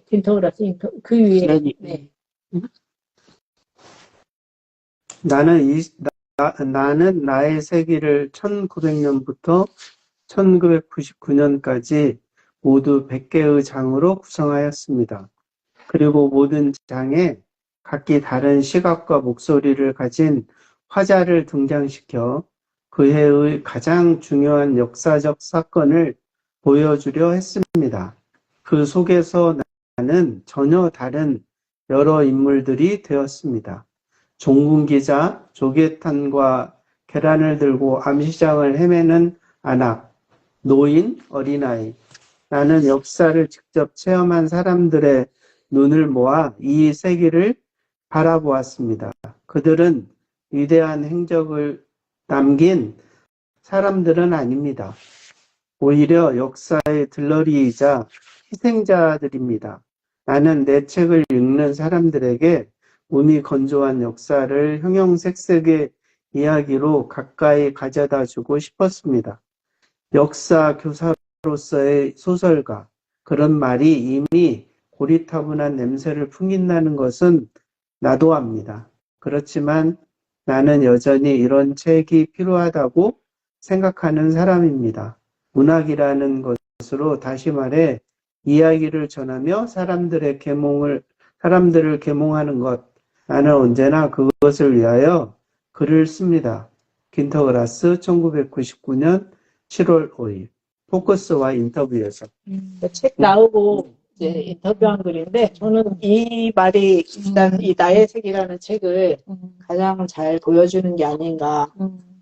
Speaker 1: 그 위에. 네.
Speaker 4: 나는 나의 세기를 1900년부터 1999년까지 모두 100개의 장으로 구성하였습니다. 그리고 모든 장에 각기 다른 시각과 목소리를 가진 화자를 등장시켜 그 해의 가장 중요한 역사적 사건을 보여주려 했습니다. 그 속에서 나는 전혀 다른 여러 인물들이 되었습니다. 종군 기자, 조개탄과 계란을 들고 암시장을 헤매는 아낙, 노인, 어린아이. 나는 역사를 직접 체험한 사람들의 눈을 모아 이 세계를 바라보았습니다. 그들은 위대한 행적을 남긴 사람들은 아닙니다. 오히려 역사의 들러리이자 희생자들입니다. 나는 내 책을 읽는 사람들에게 몸이 건조한 역사를 형형색색의 이야기로 가까이 가져다 주고 싶었습니다. 역사 교사로서의 소설가, 그런 말이 이미 고리타분한 냄새를 풍긴다는 것은 나도 압니다. 그렇지만 나는 여전히 이런 책이 필요하다고 생각하는 사람입니다. 문학이라는 것으로 다시 말해 이야기를 전하며 사람들을 계몽하는 것. 나는 언제나 그것을 위하여 글을 씁니다. 킨터그라스 1999년 7월 5일 포커스와 인터뷰에서.
Speaker 1: 책 나오고 이제 인터뷰한 글인데 저는 이 말이 일단 이 나의 색이라는 책을 가장 잘 보여주는 게 아닌가.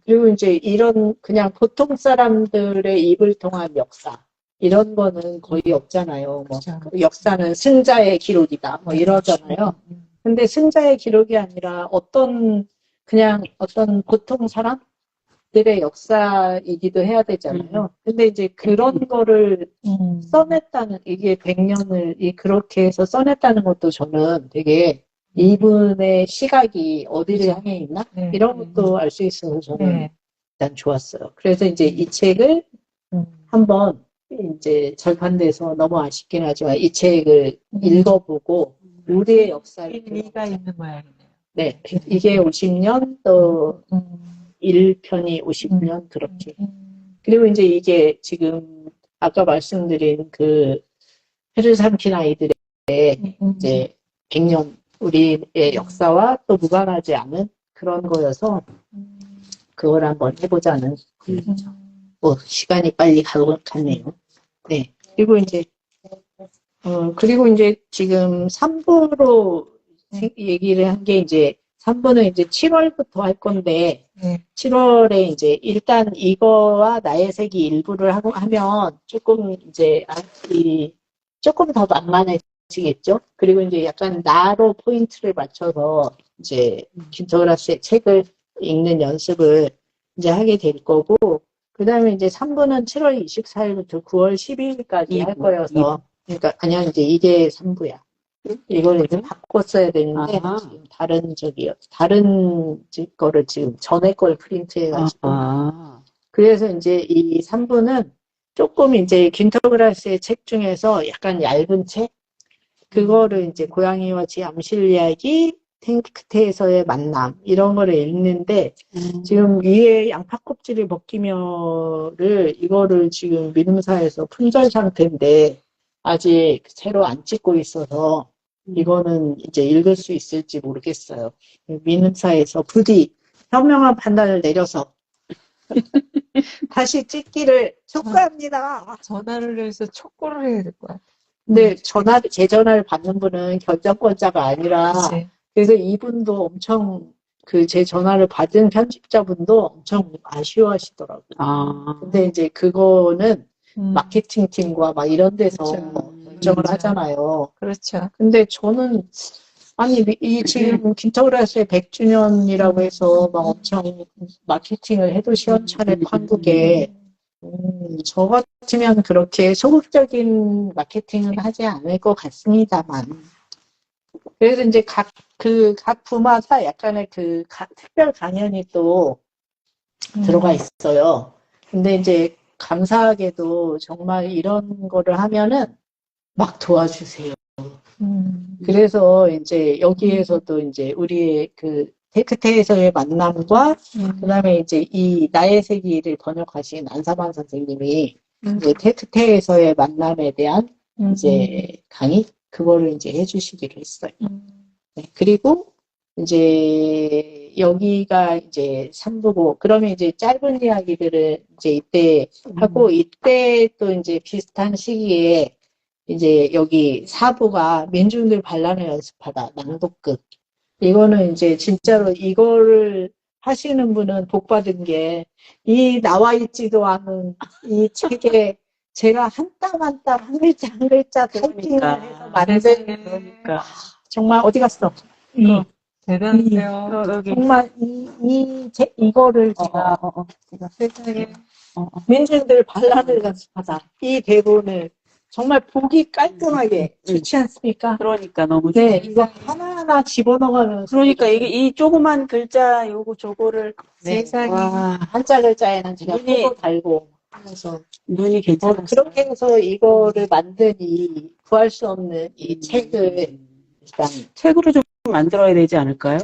Speaker 1: 그리고 이제 이런 그냥 보통 사람들의 입을 통한 역사 이런 거는 거의 없잖아요. 뭐
Speaker 3: 그렇죠.
Speaker 1: 역사는 승자의 기록이다. 뭐 이러잖아요. 근데 승자의 기록이 아니라 그냥 어떤 보통 사람들의 역사이기도 해야 되잖아요. 근데 이제 그런 거를 써냈다는, 이게 100년을 그렇게 해서 써냈다는 것도 저는 되게 이분의 시각이 어디를 향해 있나?
Speaker 3: 네.
Speaker 1: 이런 것도 알 수 있어서 저는
Speaker 3: 네.
Speaker 1: 일단 좋았어요. 그래서 이제 이 책을 한번 이제 절판돼서 너무 아쉽긴 하지만 이 책을 읽어보고 우리의 역사를
Speaker 3: 의미가 있는 모양이네요.
Speaker 1: 네, 이게 50년 또 1편이 50년 그렇게. 그리고 이제 이게 지금 아까 말씀드린 그 혀를 삼킨 아이들의 이제 100년 우리의 역사와 또 무관하지 않은 그런 거여서 그걸 한번 해보자는 뭐 시간이 빨리 갔네요. 네. 그리고 이제 지금 3부로 얘기를 한 게 이제 3부는 이제 7월부터 할 건데 7월에 이제 일단 이거와 나의 색이 일부를 하면 조금 이제 조금 더 만만해지겠죠. 그리고 이제 약간 나로 포인트를 맞춰서 이제 킨터그라스의 책을 읽는 연습을 이제 하게 될 거고, 그 다음에 이제 3부는 7월 24일부터 9월 12일까지 할 거여서, 그러니까 그냥 이제 이게 3부야. 이걸 이제 바꿨어야 되는데, 지금 다른 거를 지금 전에 걸 프린트해가지고. 그래서 이제 이 3부는 조금 이제 킨터그라스의 책 중에서 약간 얇은 책? 그거를 이제 고양이와 지 암실 이야기, 탱크태에서의 만남, 이런 거를 읽는데, 지금 위에 양파 껍질을 벗기면을, 이거를 지금 민음사에서 품절 상태인데, 아직 새로 안 찍고 있어서, 이거는 이제 읽을 수 있을지 모르겠어요. 민음사에서 부디 현명한 판단을 내려서, 다시 찍기를 촉구합니다.
Speaker 3: 전화를 해서 촉구를 해야 될 것 같아요.
Speaker 1: 근데 제 전화를 받는 분은 결정권자가 아니라,
Speaker 3: 그치.
Speaker 1: 그래서 이분도 엄청, 제 전화를 받은 편집자분도 엄청 아쉬워하시더라고요. 근데 이제 그거는 마케팅 팀과 막 이런 데서
Speaker 3: 그렇죠.
Speaker 1: 결정을
Speaker 3: 그렇죠.
Speaker 1: 하잖아요.
Speaker 3: 그렇죠.
Speaker 1: 근데 저는, 아니, 지금 킨터그라스의 100주년이라고 해서 막 엄청 마케팅을 해도 시원찮을 한국에, 저 같으면 그렇게 소극적인 마케팅은 하지 않을 것 같습니다만. 그래서 이제 각 부마다 약간의 특별 강연이 또 들어가 있어요. 근데 이제 감사하게도 정말 이런 거를 하면은 막 도와주세요. 그래서 이제 여기에서도 이제 우리의 테크테에서의 만남과 그다음에 이제 이 나의 세기를 번역하신 안사만 선생님이 이제 테크테에서의 만남에 대한 이제 강의 그거를 이제 해주시기로 했어요. 네, 그리고 이제 여기가 이제 3부고, 그러면 이제 짧은 이야기들을 이제 이때 하고, 이때 또 이제 비슷한 시기에 이제 여기 4부가 민중들 반란을 연습하다, 낭독극. 이거는 이제 진짜로 이거를 하시는 분은 복 받은 게, 이 나와 있지도 않은 이 책에 제가 한 땀 한 땀, 한 글자 한 글자 타이핑을 해서 만든,
Speaker 2: 그러니까.
Speaker 1: 정말 어디 갔어?
Speaker 3: 대단해요.
Speaker 2: 여기.
Speaker 1: 정말 이거를 제가
Speaker 3: 세상에.
Speaker 1: 민중들 반란을 연습하다, 이 대본을 정말 보기 깔끔하게 좋지 않습니까?
Speaker 2: 그러니까 너무
Speaker 1: 네,
Speaker 2: 좋아.
Speaker 1: 이거 하나하나 집어넣어가면서
Speaker 2: 그러니까 이게 이 조그만 글자 요거 저거를
Speaker 3: 세상에.
Speaker 2: 와,
Speaker 1: 한자 글자에는 제가
Speaker 2: 눈이-
Speaker 1: 포도 달고 하면서
Speaker 2: 눈이 괜찮았어.
Speaker 1: 그렇게 해서 이거를 만든 이 구할 수 없는 이 책을 일단
Speaker 2: 책으로 좀 만들어야 되지 않을까요?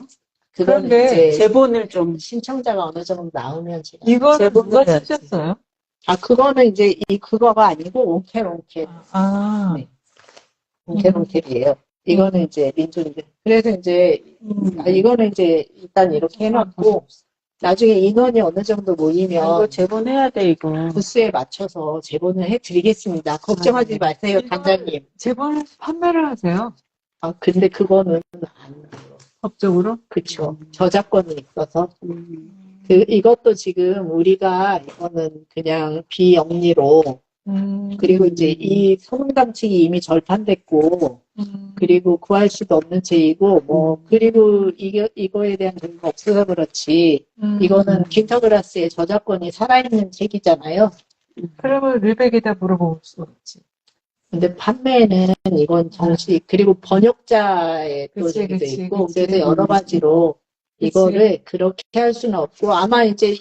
Speaker 1: 그거는
Speaker 3: 그런데
Speaker 1: 이제
Speaker 2: 제본을 좀
Speaker 1: 신청자가 어느 정도 나오면 제가
Speaker 3: 이거
Speaker 2: 제본을
Speaker 3: 누가
Speaker 2: 해야지.
Speaker 3: 쓰셨어요?
Speaker 1: 그거는 이제 그거가 아니고 옹캐
Speaker 3: 아,
Speaker 1: 네. 옹캐이에요. 이거는 이제 민중들. 그래서 이제 이거는 이제 일단 이렇게 해놓고 나중에 인원이 어느 정도
Speaker 2: 이거
Speaker 1: 모이면
Speaker 2: 제본해야 돼 이거.
Speaker 1: 부스에 맞춰서 제본을 해드리겠습니다. 걱정하지 마세요, 단장님.
Speaker 3: 제본을 판매를 하세요.
Speaker 1: 근데 그거는 안 돼요.
Speaker 3: 법적으로?
Speaker 1: 그쵸. 저작권이 있어서. 이것도 지금 우리가 이거는 그냥 비영리로, 그리고 이제 이 소문당치기 이미 절판됐고, 그리고 구할 수도 없는 책이고, 그리고 이거에 대한 의미가 없어서 그렇지, 이거는 킨터그라스의 저작권이 살아있는 책이잖아요.
Speaker 3: 그러면 르백에다 물어볼 수 없지.
Speaker 1: 근데 판매는 이건 정식, 그리고 번역자의 또
Speaker 3: 그치,
Speaker 1: 저기도
Speaker 3: 그치,
Speaker 1: 있고,
Speaker 3: 그치.
Speaker 1: 그래서 여러 가지로
Speaker 3: 그치.
Speaker 1: 이거를 그렇게 할 수는 없고, 아마 이제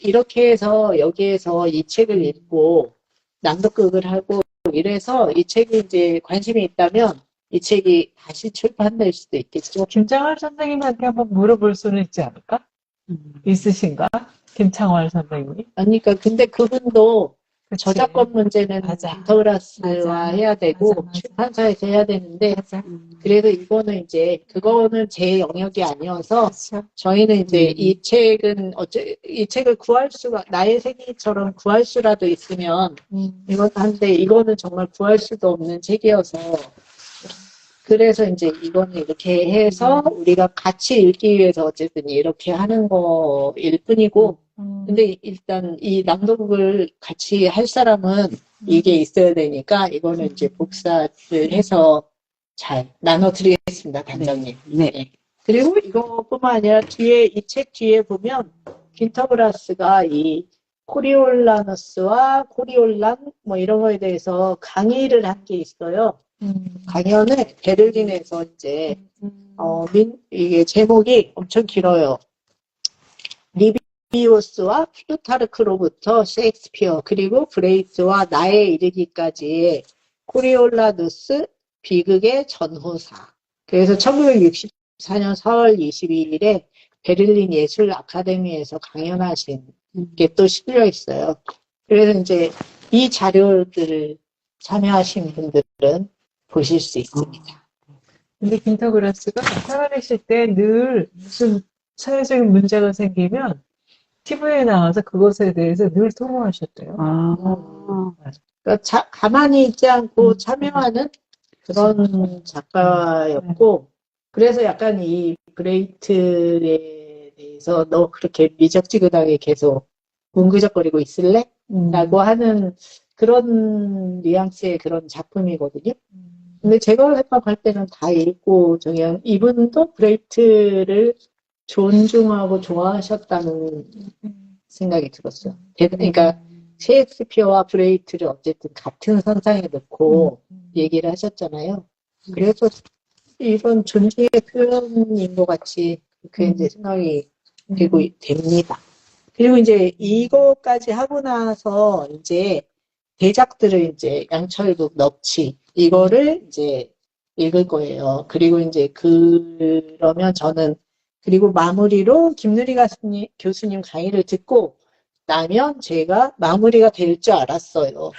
Speaker 1: 이렇게 해서 여기에서 이 책을 읽고, 낭독극을 하고, 이래서 이 책이 이제 관심이 있다면, 이 책이 다시 출판될 수도 있겠죠.
Speaker 3: 김창월 선생님한테 한번 물어볼 수는 있지 않을까? 있으신가? 김창월 선생님이?
Speaker 1: 그러니까, 근데 그분도
Speaker 3: 그치.
Speaker 1: 저작권 문제는
Speaker 3: 맞아.
Speaker 1: 킨터그라스와
Speaker 3: 맞아.
Speaker 1: 해야 되고,
Speaker 3: 맞아.
Speaker 1: 출판사에서 해야 되는데,
Speaker 3: 맞아.
Speaker 1: 그래도 이거는 이제 그거는 제 영역이 아니어서
Speaker 3: 그렇죠.
Speaker 1: 저희는 이제 이 책은 이 책을 구할 수가 나의 생일처럼 구할 수라도 있으면 이건 한데 이거는 정말 구할 수도 없는 책이어서 그래서 이제 이거는 이렇게 해서 우리가 같이 읽기 위해서 어쨌든 이렇게 하는 거일 뿐이고 근데 일단 이 낭독을 같이 할 사람은 이게 있어야 되니까 이거는 이제 복사를 해서 잘 나눠드리겠습니다, 단장님.
Speaker 2: 네.
Speaker 1: 그리고 이거뿐만 아니라 이 책 뒤에 보면 킨터그라스가 이 코리올라너스와 코리올란 뭐 이런 거에 대해서 강의를 한 게 있어요. 강연을 베를린에서 이제 이게 제목이 엄청 길어요. 리비우스와 플루타르크로부터 셰익스피어 그리고 브레이스와 나에 이르기까지의 코리올라누스 비극의 전후사. 그래서 1964년 4월 22일에 베를린 예술 아카데미에서 강연하신 게 또 실려 있어요. 그래서 이제 이 자료들을 참여하신 분들은 보실 수 있습니다.
Speaker 3: 근데 김터그라스가 생활하실 때 늘 무슨 사회적인 문제가 생기면 TV에 나와서 그것에 대해서 늘 토로하셨대요.
Speaker 1: 그러니까 가만히 있지 않고 참여하는 그런 작가였고, 그래서 약간 이 브레이트에 대해서 너 그렇게 미적지근하게 계속 뭉그적거리고 있을래? 라고 하는 그런 뉘앙스의 그런 작품이거든요. 근데 제가 생각할 때는 다 읽고, 이분도 브레이트를 존중하고 좋아하셨다는 생각이 들었어요. 그러니까, 셰익스피어와 브레이트를 어쨌든 같은 선상에 놓고 얘기를 하셨잖아요. 그래서 이건 존중의 표현인 것 같이 그렇게 이제 생각이 되고 됩니다. 그리고 이제 이거까지 하고 나서 이제 대작들을 이제 양철국 넙치 이거를 이제 읽을 거예요. 그리고 이제 그러면 저는 그리고 마무리로 김누리 교수님 강의를 듣고 나면 제가 마무리가 될 줄 알았어요.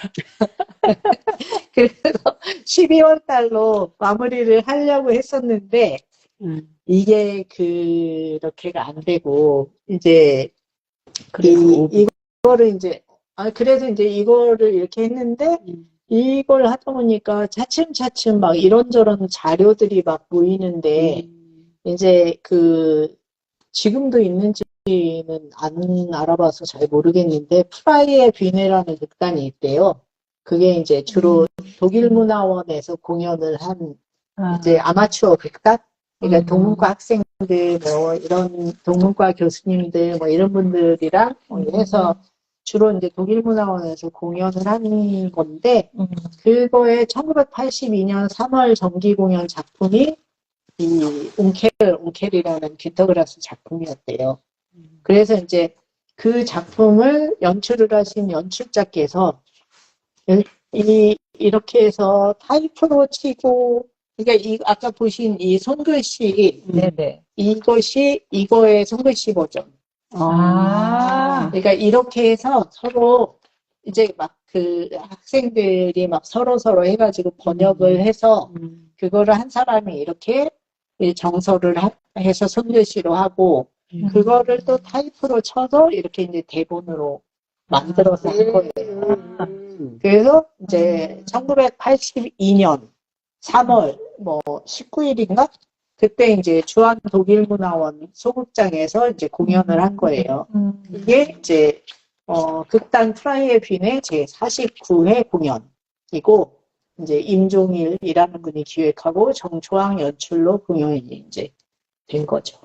Speaker 1: 그래서 12월 달로 마무리를 하려고 했었는데 이게 그렇게가 안 되고, 이제,
Speaker 2: 그리고
Speaker 1: 이거를 이제, 그래서 이제 이거를 이렇게 했는데, 이걸 하다 보니까 차츰차츰 막 이런저런 자료들이 막 모이는데, 이제 지금도 있는지는 안 알아봐서 잘 모르겠는데, 프라이의 뷔네라는 극단이 있대요. 그게 이제 주로 독일 문화원에서 공연을 한 이제 아마추어 극단? 그러니까 동문과 학생들, 뭐, 이런 동문과 교수님들, 뭐, 이런 분들이랑 해서 주로 이제 독일 문화원에서 공연을 하는 건데, 그거에 1982년 3월 정기 공연 작품이 이 옹켈이라는 균터그라스 작품이었대요. 그래서 이제 그 작품을 연출을 하신 연출자께서 이렇게 해서 타이프로 치고, 그러니까 아까 보신 이 손글씨,
Speaker 3: 네네.
Speaker 1: 이거의 손글씨 버전. 그러니까 이렇게 해서 서로 이제 막 학생들이 막 서로 해가지고 번역을 해서 그거를 한 사람이 이렇게 정서를 해서 손글씨로 하고 그거를 또 타이프로 쳐서 이렇게 이제 대본으로 만들어서 한 거예요. 그래서 이제 1982년 3월 19일인가? 그때 이제 주한 독일문화원 소극장에서 이제 공연을 한 거예요. 이게 이제 극단 프라이의 빈의 제 49회 공연이고 이제 임종일이라는 분이 기획하고 정초항 연출로 공연이 이제 된 거죠.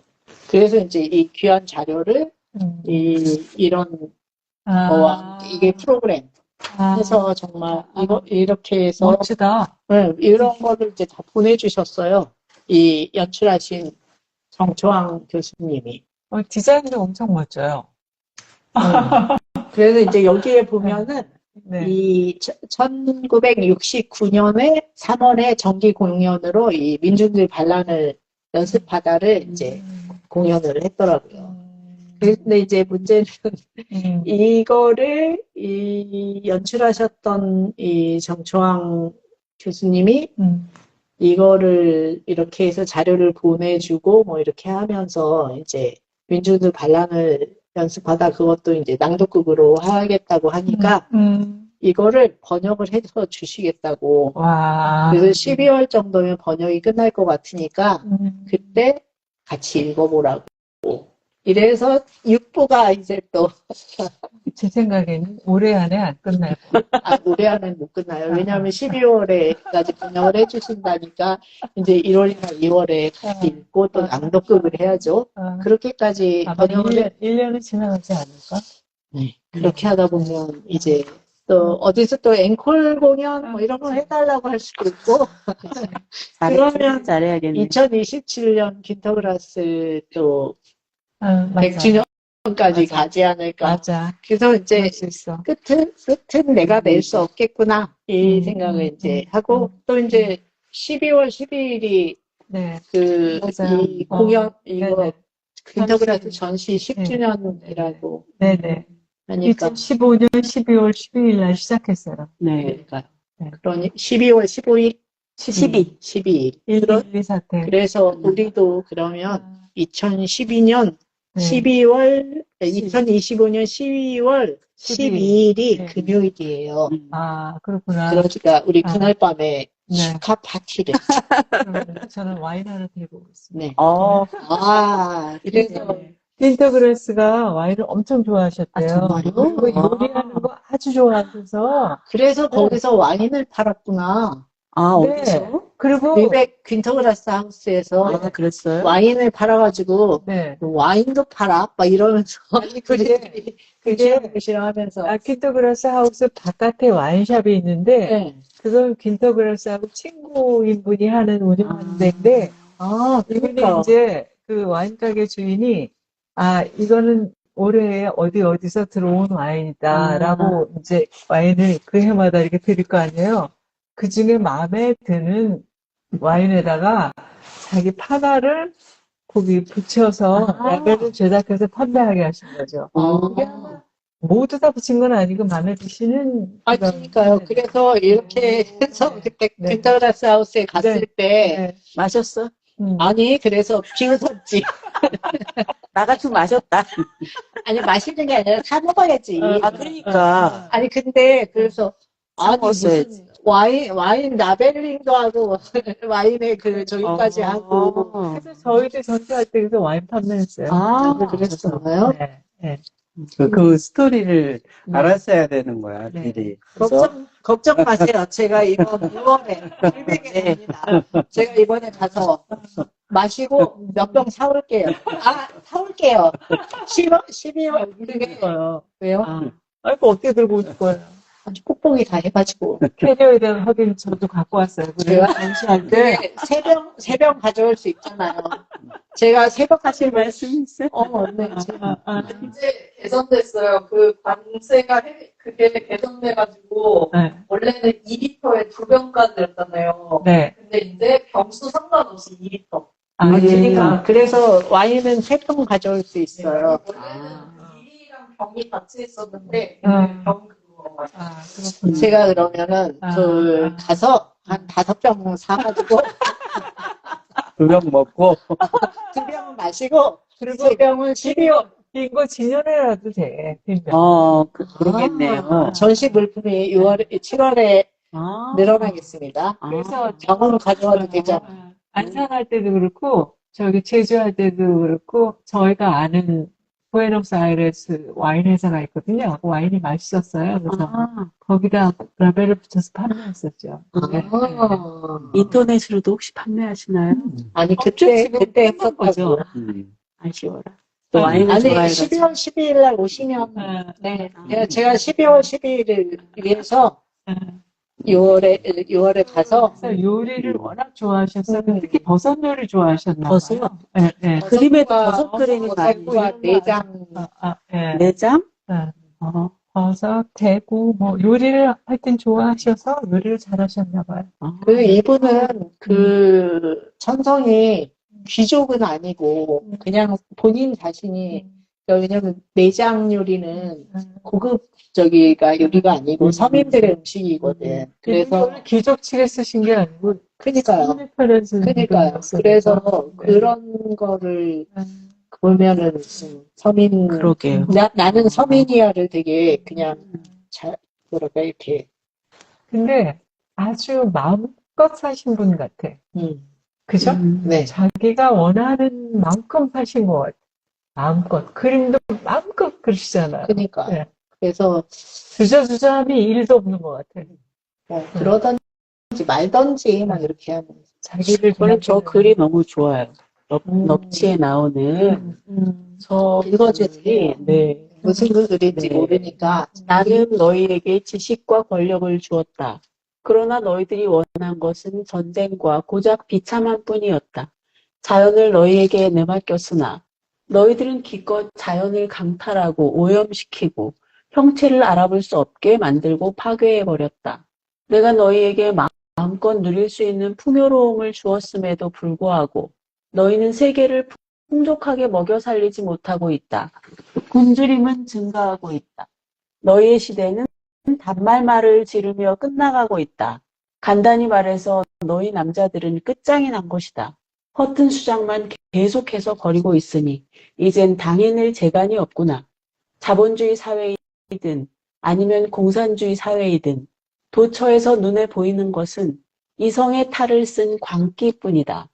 Speaker 1: 그래서 이제 이 귀한 자료를 이런 이게 프로그램 해서 정말 이렇게 해서
Speaker 3: 멋지다.
Speaker 1: 네, 이런 거를 이제 다 보내주셨어요. 이 연출하신 정초항 교수님이.
Speaker 3: 디자인도 엄청 멋져요.
Speaker 1: 그래서 이제 여기에 보면은
Speaker 3: 네.
Speaker 1: 이 1969년에 3월에 정기 공연으로 이 민중들 반란을 연습하다를 이제 공연을 했더라고요. 근데 이제 문제는 이거를 연출하셨던 이 정초항 교수님이 이거를 이렇게 해서 자료를 보내주고 뭐 이렇게 하면서 이제 민중들 반란을 연습하다 그것도 이제 낭독극으로 하겠다고 하니까 이거를 번역을 해서 주시겠다고.
Speaker 3: 와.
Speaker 1: 그래서 12월 정도면 번역이 끝날 것 같으니까 그때 같이 읽어보라고. 이래서 6부가 이제 또
Speaker 3: 제 생각에는 올해 안에 안 끝날 거예요.
Speaker 1: 올해 안에는 못 끝나요. 왜냐하면 12월에까지 번역을 해주신다니까 이제 1월이나 2월에 같이 읽고 또 낭독극을 해야죠. 그렇게까지 번역을
Speaker 3: 1년은 지나가지 않을까?
Speaker 1: 네, 그렇게 하다 보면 이제 또 어디서 또 앵콜 공연 뭐 이런 거 해달라고 할 수도 있고 그러면
Speaker 2: 잘해야겠네.
Speaker 1: 2027년 킨터그라스 또
Speaker 3: 맞아.
Speaker 1: 100주년까지 가지 않을까.
Speaker 3: 맞아.
Speaker 1: 그래서 이제
Speaker 3: 그럴 수 있어.
Speaker 1: 끝은 내가 낼 수 없겠구나 이 생각을 이제 하고 또 이제 12월 12일이
Speaker 3: 네.
Speaker 1: 이 공연 이거
Speaker 3: 네네.
Speaker 1: 킨터그라스 전시 10주년이라고
Speaker 3: 네네.
Speaker 1: 하니까
Speaker 3: 2015년 12월 12일 날 시작했어요.
Speaker 2: 네.
Speaker 1: 그러니까요.
Speaker 3: 네.
Speaker 1: 그러니 12월 15일,
Speaker 2: 12.
Speaker 3: 112 사태.
Speaker 1: 그래서 우리도 그러면 2012년 12월, 2025년 12월 12일이
Speaker 3: 네.
Speaker 1: 금요일이에요.
Speaker 3: 그렇구나.
Speaker 1: 그러니까 우리 그날 밤에
Speaker 3: 네.
Speaker 1: 축하 파티를.
Speaker 3: 그러면 저는 와인 하나 들고 있습니다.
Speaker 1: 네. 그래서
Speaker 3: 킨터그라스가 와인을 엄청 좋아하셨대요.
Speaker 1: 정말요?
Speaker 3: 그리고 요리하는 거 아주 좋아하셔서.
Speaker 1: 그래서 거기서 와인을 팔았구나.
Speaker 2: 어디서?
Speaker 3: 그리고
Speaker 1: 뮤백 퀸터그라스 하우스에서
Speaker 2: 그랬어요?
Speaker 1: 와인을 팔아가지고
Speaker 3: 네.
Speaker 1: 와인도 팔아? 막 이러면서
Speaker 3: 그게
Speaker 1: 그시랑 하면서
Speaker 3: 킨터그라스 하우스 바깥에 와인샵이 있는데
Speaker 1: 네.
Speaker 3: 그건 킨터그라스하고 친구인 분이 운영하는 데인데 이분이
Speaker 1: 그러니까
Speaker 3: 이제 그 와인 가게 주인이 이거는 올해 어디서 들어온 와인이다라고 이제 와인을 그 해마다 이렇게 드릴 거 아니에요. 그 중에 마음에 드는 와인에다가 자기 파나를 거기 붙여서 라벨을 제작해서 판매하게 하신 거죠. 그게 아마 모두 다 붙인 건 아니고 마음에 드시는.
Speaker 1: 그러니까요. 그래서 이렇게 해서 그때
Speaker 3: 네.
Speaker 1: 퀸터그라스 하우스에 갔을 때
Speaker 3: 네.
Speaker 2: 마셨어?
Speaker 1: 아니, 그래서 비웃었지.
Speaker 2: 나 같으면 마셨다.
Speaker 1: 아니, 마시는 게 아니라 사 먹어야지.
Speaker 2: 아, 그러니까.
Speaker 1: 아니, 근데, 그래서,
Speaker 2: 사
Speaker 1: 아니,
Speaker 2: 먹었어야지.
Speaker 1: 무슨, 와인 라벨링도 하고, 와인에 그, 저기까지 하고.
Speaker 3: 그래서 저희도 전투할 때 그래서 와인 판매했어요.
Speaker 1: 그랬었나요?
Speaker 3: 네. 네.
Speaker 4: 그 스토리를 알았어야 되는 거야,
Speaker 3: 네.
Speaker 4: 미리.
Speaker 1: 걱정 마세요. 제가 이번 6월에 필백에 됩니다. 제가 이번에 가서 마시고 몇 병 사올게요. 사올게요. 12월, 그게,
Speaker 3: 거예요.
Speaker 1: 왜요?
Speaker 3: 아이고, 어떻게 들고 올 거예요?
Speaker 1: 아주 뽁뽁이 다 해가지고.
Speaker 3: 캐리어에 대한 확인 저도 갖고 왔어요. 그래요? 전시할 때.
Speaker 1: 세 병 가져올 수 있잖아요. 제가 새벽
Speaker 2: 하실 말씀 있어요?
Speaker 1: 네.
Speaker 5: 이제 개선됐어요. 그 관세가 그게 개선돼가지고
Speaker 3: 네.
Speaker 5: 원래는 2리터에 2병까지였잖아요.
Speaker 3: 네.
Speaker 5: 근데 이제 병수 상관없이 2리터.
Speaker 1: 그러니까 그래서 와인은 3병 가져올 수 있어요.
Speaker 5: 원래는 비리랑 병이 같이 있었는데 병 그거
Speaker 3: 그렇군요.
Speaker 1: 제가 그러면은 가서 한 5병 사가지고
Speaker 4: 2병 먹고
Speaker 1: 2병 마시고 그리고 3병은 12월
Speaker 3: 빈거 진열해라도 돼. 빈병.
Speaker 2: 그러겠네요.
Speaker 1: 전시 물품이 7월에
Speaker 2: 아.
Speaker 1: 늘어나겠습니다.
Speaker 3: 그래서
Speaker 1: 병으로 가져와도 되잖아.
Speaker 3: 안산할 때도 그렇고, 저기 제주할 때도 그렇고, 저희가 아는 부에노스아이레스 와인 회사가 있거든요. 그 와인이 맛있었어요. 그래서 거기다 라벨을 붙여서 판매했었죠. 네.
Speaker 2: 인터넷으로도 혹시 판매하시나요?
Speaker 1: 아니
Speaker 3: 지금
Speaker 1: 그때
Speaker 3: 끝난 거죠.
Speaker 1: 했었다고요.
Speaker 2: 아쉬워라. 또 와인을
Speaker 1: 아니
Speaker 2: 좋아해가지고.
Speaker 1: 12월 12일 날 오시면 네. 제가 12월 12일을 위해서 6월에 가서
Speaker 3: 그래서 요리를 워낙 좋아하셨어요. 특히 버섯 요리 좋아하셨나 봐요.
Speaker 2: 버섯?
Speaker 3: 네, 네.
Speaker 2: 그림에도 버섯 그림이 많이
Speaker 1: 버섯과 내장
Speaker 3: 네.
Speaker 2: 내장?
Speaker 3: 네.
Speaker 2: 어.
Speaker 3: 버섯, 대구, 뭐 요리를 하여튼 좋아하셔서 요리를 잘하셨나 봐요.
Speaker 1: 이분은 그 천성이 귀족은 아니고 그냥 본인 자신이 왜냐면 내장 요리는 고급 요리가 아니고 서민들의 음식이거든. 그래서
Speaker 3: 원래 귀족치에 쓰신 게 아니고
Speaker 1: 그러니까요. 그래서 그런 거를 보면은 서민
Speaker 2: 그러게요.
Speaker 1: 나는 서민이야를 되게 그냥 뭐랄까 이렇게
Speaker 3: 근데 아주 마음껏 사신 분 같아. 그죠?
Speaker 1: 네.
Speaker 3: 자기가 원하는 만큼 사신 것 같아. 마음껏. 그림도 마음껏 그리시잖아요.
Speaker 1: 그러니까
Speaker 3: 네.
Speaker 1: 그래서
Speaker 3: 주저주저함이 일도 없는 것 같아.
Speaker 1: 그러던지 말던지 막 이렇게 하면
Speaker 3: 자기를
Speaker 2: 저는 저
Speaker 3: 그냥
Speaker 2: 글이 너무 좋아요. 넙치에 나오는 저
Speaker 1: 읽어주세요.
Speaker 2: 글이, 네.
Speaker 1: 무슨 글인지
Speaker 2: 네.
Speaker 1: 모르니까
Speaker 2: 나는 너희에게 지식과 권력을 주었다. 그러나 너희들이 원한 것은 전쟁과 고작 비참한 뿐이었다. 자연을 너희에게 내맡겼으나 너희들은 기껏 자연을 강탈하고 오염시키고 형체를 알아볼 수 없게 만들고 파괴해버렸다. 내가 너희에게 마음껏 누릴 수 있는 풍요로움을 주었음에도 불구하고 너희는 세계를 풍족하게 먹여 살리지 못하고 있다. 굶주림은 증가하고 있다. 너희의 시대는 단말말을 지르며 끝나가고 있다. 간단히 말해서 너희 남자들은 끝장이 난 것이다. 허튼 수작만 계속해서 벌이고 있으니 이젠 당해낼 재간이 없구나. 자본주의 사회이든 아니면 공산주의 사회이든 도처에서 눈에 보이는 것은 이성의 탈을 쓴 광기뿐이다.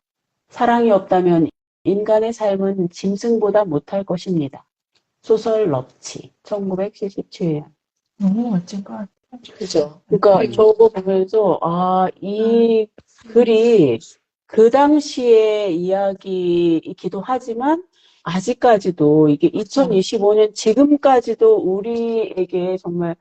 Speaker 2: 사랑이 없다면 인간의 삶은 짐승보다 못할 것입니다. 소설 넙치, 1977년.
Speaker 3: 너무 멋진 것 같아.
Speaker 1: 그죠.
Speaker 2: 그러니까 저거 보면서 이 글이 그 당시의 이야기이기도 하지만 아직까지도 이게 2025년 지금까지도 우리에게 정말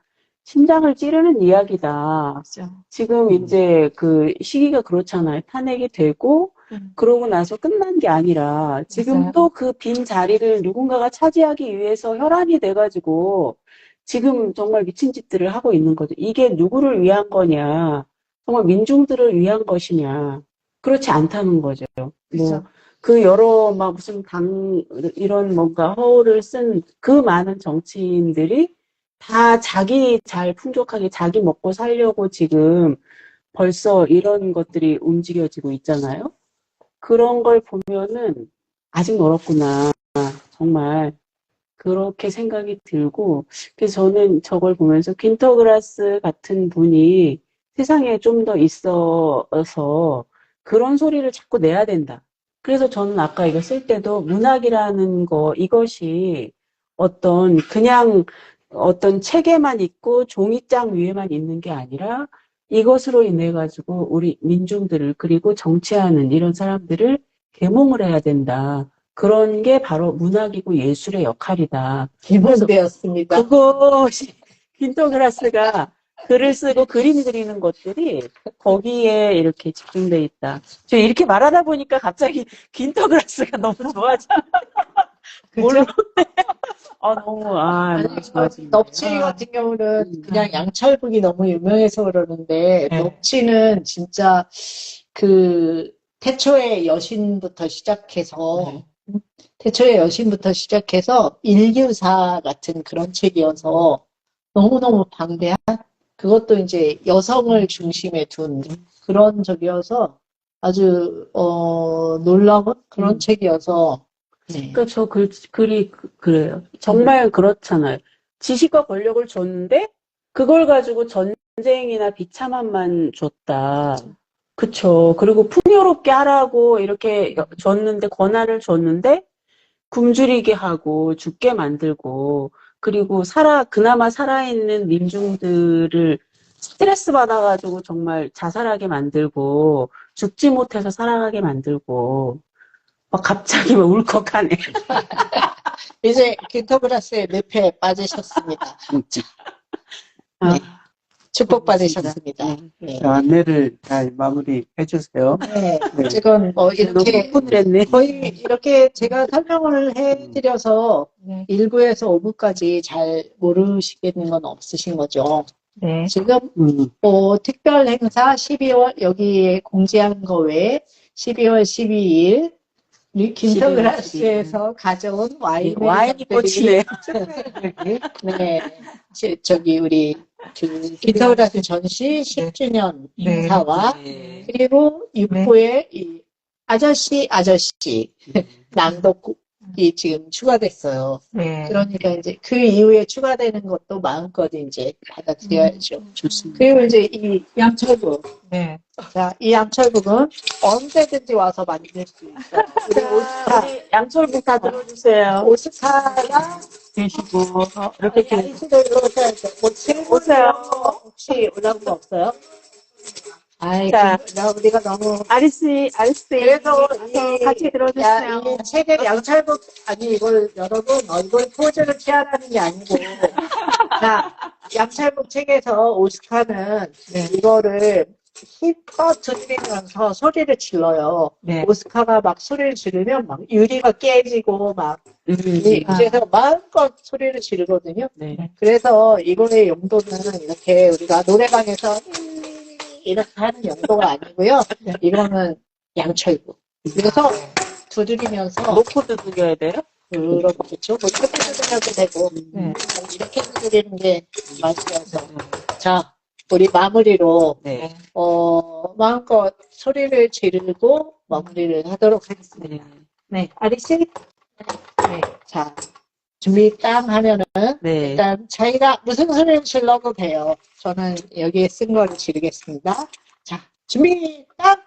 Speaker 2: 심장을 찌르는 이야기다. 지금 이제 그 시기가 그렇잖아요. 탄핵이 되고 그러고 나서 끝난 게 아니라 지금 또 그 빈 자리를 누군가가 차지하기 위해서 혈안이 돼가지고 지금 정말 미친 짓들을 하고 있는 거죠. 이게 누구를 위한 거냐. 정말 민중들을 위한 것이냐. 그렇지 않다는 거죠. 뭐, 그 여러, 막 무슨 이런 뭔가 허울을 쓴 그 많은 정치인들이 다 자기 잘 풍족하게 자기 먹고 살려고 지금 벌써 이런 것들이 움직여지고 있잖아요. 그런 걸 보면은 아직 멀었구나. 정말 그렇게 생각이 들고, 그래서 저는 저걸 보면서 퀸터그라스 같은 분이 세상에 좀 더 있어서 그런 소리를 자꾸 내야 된다. 그래서 저는 아까 이거 쓸 때도 문학이라는 거, 이것이 그냥 어떤 책에만 있고 종이장 위에만 있는 게 아니라 이것으로 인해 가지고 우리 민중들을, 그리고 정치하는 이런 사람들을 계몽을 해야 된다. 그런 게 바로 문학이고 예술의 역할이다.
Speaker 1: 기본되었습니다.
Speaker 2: 그것이 퀸터그라스가 글을 쓰고 그림 그리는 것들이 거기에 이렇게 집중돼 있다. 저 이렇게 말하다 보니까 갑자기 퀸터그라스가 너무 좋아져.
Speaker 1: 그죠?
Speaker 2: 너무 좋아집니다.
Speaker 1: 넙치 같은 경우는 그냥 양철북이 너무 유명해서 그러는데,
Speaker 3: 네.
Speaker 1: 넙치는 진짜 그 태초의 여신부터 시작해서, 일규사 같은 그런 책이어서 너무너무 방대한, 그것도 이제 여성을 중심에 둔 그런 적이어서 아주, 놀라운 그런 책이어서, 네.
Speaker 2: 그러니까 저 글이 그래요. 정말 그렇잖아요. 지식과 권력을 줬는데 그걸 가지고 전쟁이나 비참함만 줬다. 그쵸. 그리고 풍요롭게 하라고 이렇게 줬는데, 권한을 줬는데 굶주리게 하고 죽게 만들고, 그리고 그나마 살아있는 민중들을 스트레스 받아가지고 정말 자살하게 만들고, 죽지 못해서 살아가게 만들고, 갑자기 막 울컥하네.
Speaker 1: 이제 퀸터그라스의 늪에 빠지셨습니다.
Speaker 2: 아,
Speaker 1: 네. 축복받으셨습니다. 네.
Speaker 4: 자, 안내를 잘 마무리해 주세요.
Speaker 1: 네.
Speaker 4: 네.
Speaker 1: 지금
Speaker 2: 너무
Speaker 1: 이렇게
Speaker 2: 흥분을 했네.
Speaker 1: 거의 이렇게 제가 설명을 해드려서
Speaker 3: 네.
Speaker 1: 1부에서 5부까지 잘 모르시겠는 건 없으신 거죠.
Speaker 3: 네.
Speaker 1: 지금 특별 행사 12월 여기에 공지한 거 외에 12월 12일 퀸터그라스에서 가져온 와인이
Speaker 2: 와인이 꽂히네요.
Speaker 1: 네, 저기 우리 그 퀸터그라스 전시 10주년
Speaker 3: 네.
Speaker 1: 행사와
Speaker 2: 네.
Speaker 1: 그리고 육부에 이 아저씨 낭독이 지금 추가됐어요.
Speaker 3: 네.
Speaker 1: 그러니까 이제 그 이후에 추가되는 것도 마음껏 이제 받아들여야죠.
Speaker 2: 좋습니다.
Speaker 1: 그리고 이제 이 양철북.
Speaker 3: 네.
Speaker 1: 자, 이 양철북은 언제든지 와서 만들 수 있어요. 우리 오스카,
Speaker 2: 우리 양철북 다 들어주세요.
Speaker 1: 오스카가
Speaker 2: 계시고, 이렇게
Speaker 1: 아리스도 오셔야죠. 뭐 친구
Speaker 2: 오세요.
Speaker 1: 혹시 올라온 거 없어요? 아이,
Speaker 2: 자.
Speaker 1: 우리가 너무
Speaker 2: 아리스
Speaker 1: 그래서
Speaker 2: 같이 들어주세요.
Speaker 1: 이 책의 양철북 이걸 여러분 얼굴 포즈를 취하라는 게 아니고 자 양철북 책에서 오스카는 이거를 힘껏 들이면서 소리를 질러요.
Speaker 3: 네.
Speaker 1: 오스카가 막 소리를 지르면 막 유리가 깨지고 막
Speaker 2: 아.
Speaker 1: 그래서 마음껏 소리를 지르거든요.
Speaker 2: 네.
Speaker 1: 그래서 이거의 용도는 이렇게 우리가 노래방에서 이렇게 하는 용도가 아니고요. 이거는 양철북. 그래서 두드리면서
Speaker 2: 놓고 두드려야 돼요?
Speaker 1: 그렇겠죠. 뭐 이렇게 두드려도 되고
Speaker 3: 네.
Speaker 1: 이렇게 두드리는 게 맛이어서 자 우리 마무리로
Speaker 2: 네.
Speaker 1: 마음껏 소리를 지르고 마무리를 하도록 하겠습니다. 네, 아리씨. 네, 자 준비 딱 하면은
Speaker 2: 네.
Speaker 1: 일단 자기가 무슨 소리를 질러도 돼요. 저는 여기에 쓴 거를 지르겠습니다. 자, 준비 딱!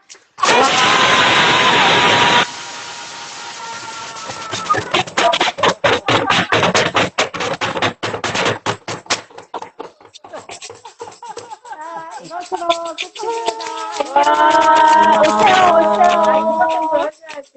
Speaker 1: 이것으로 끝입니다. 오세요. 이거 좀 보여줘야지.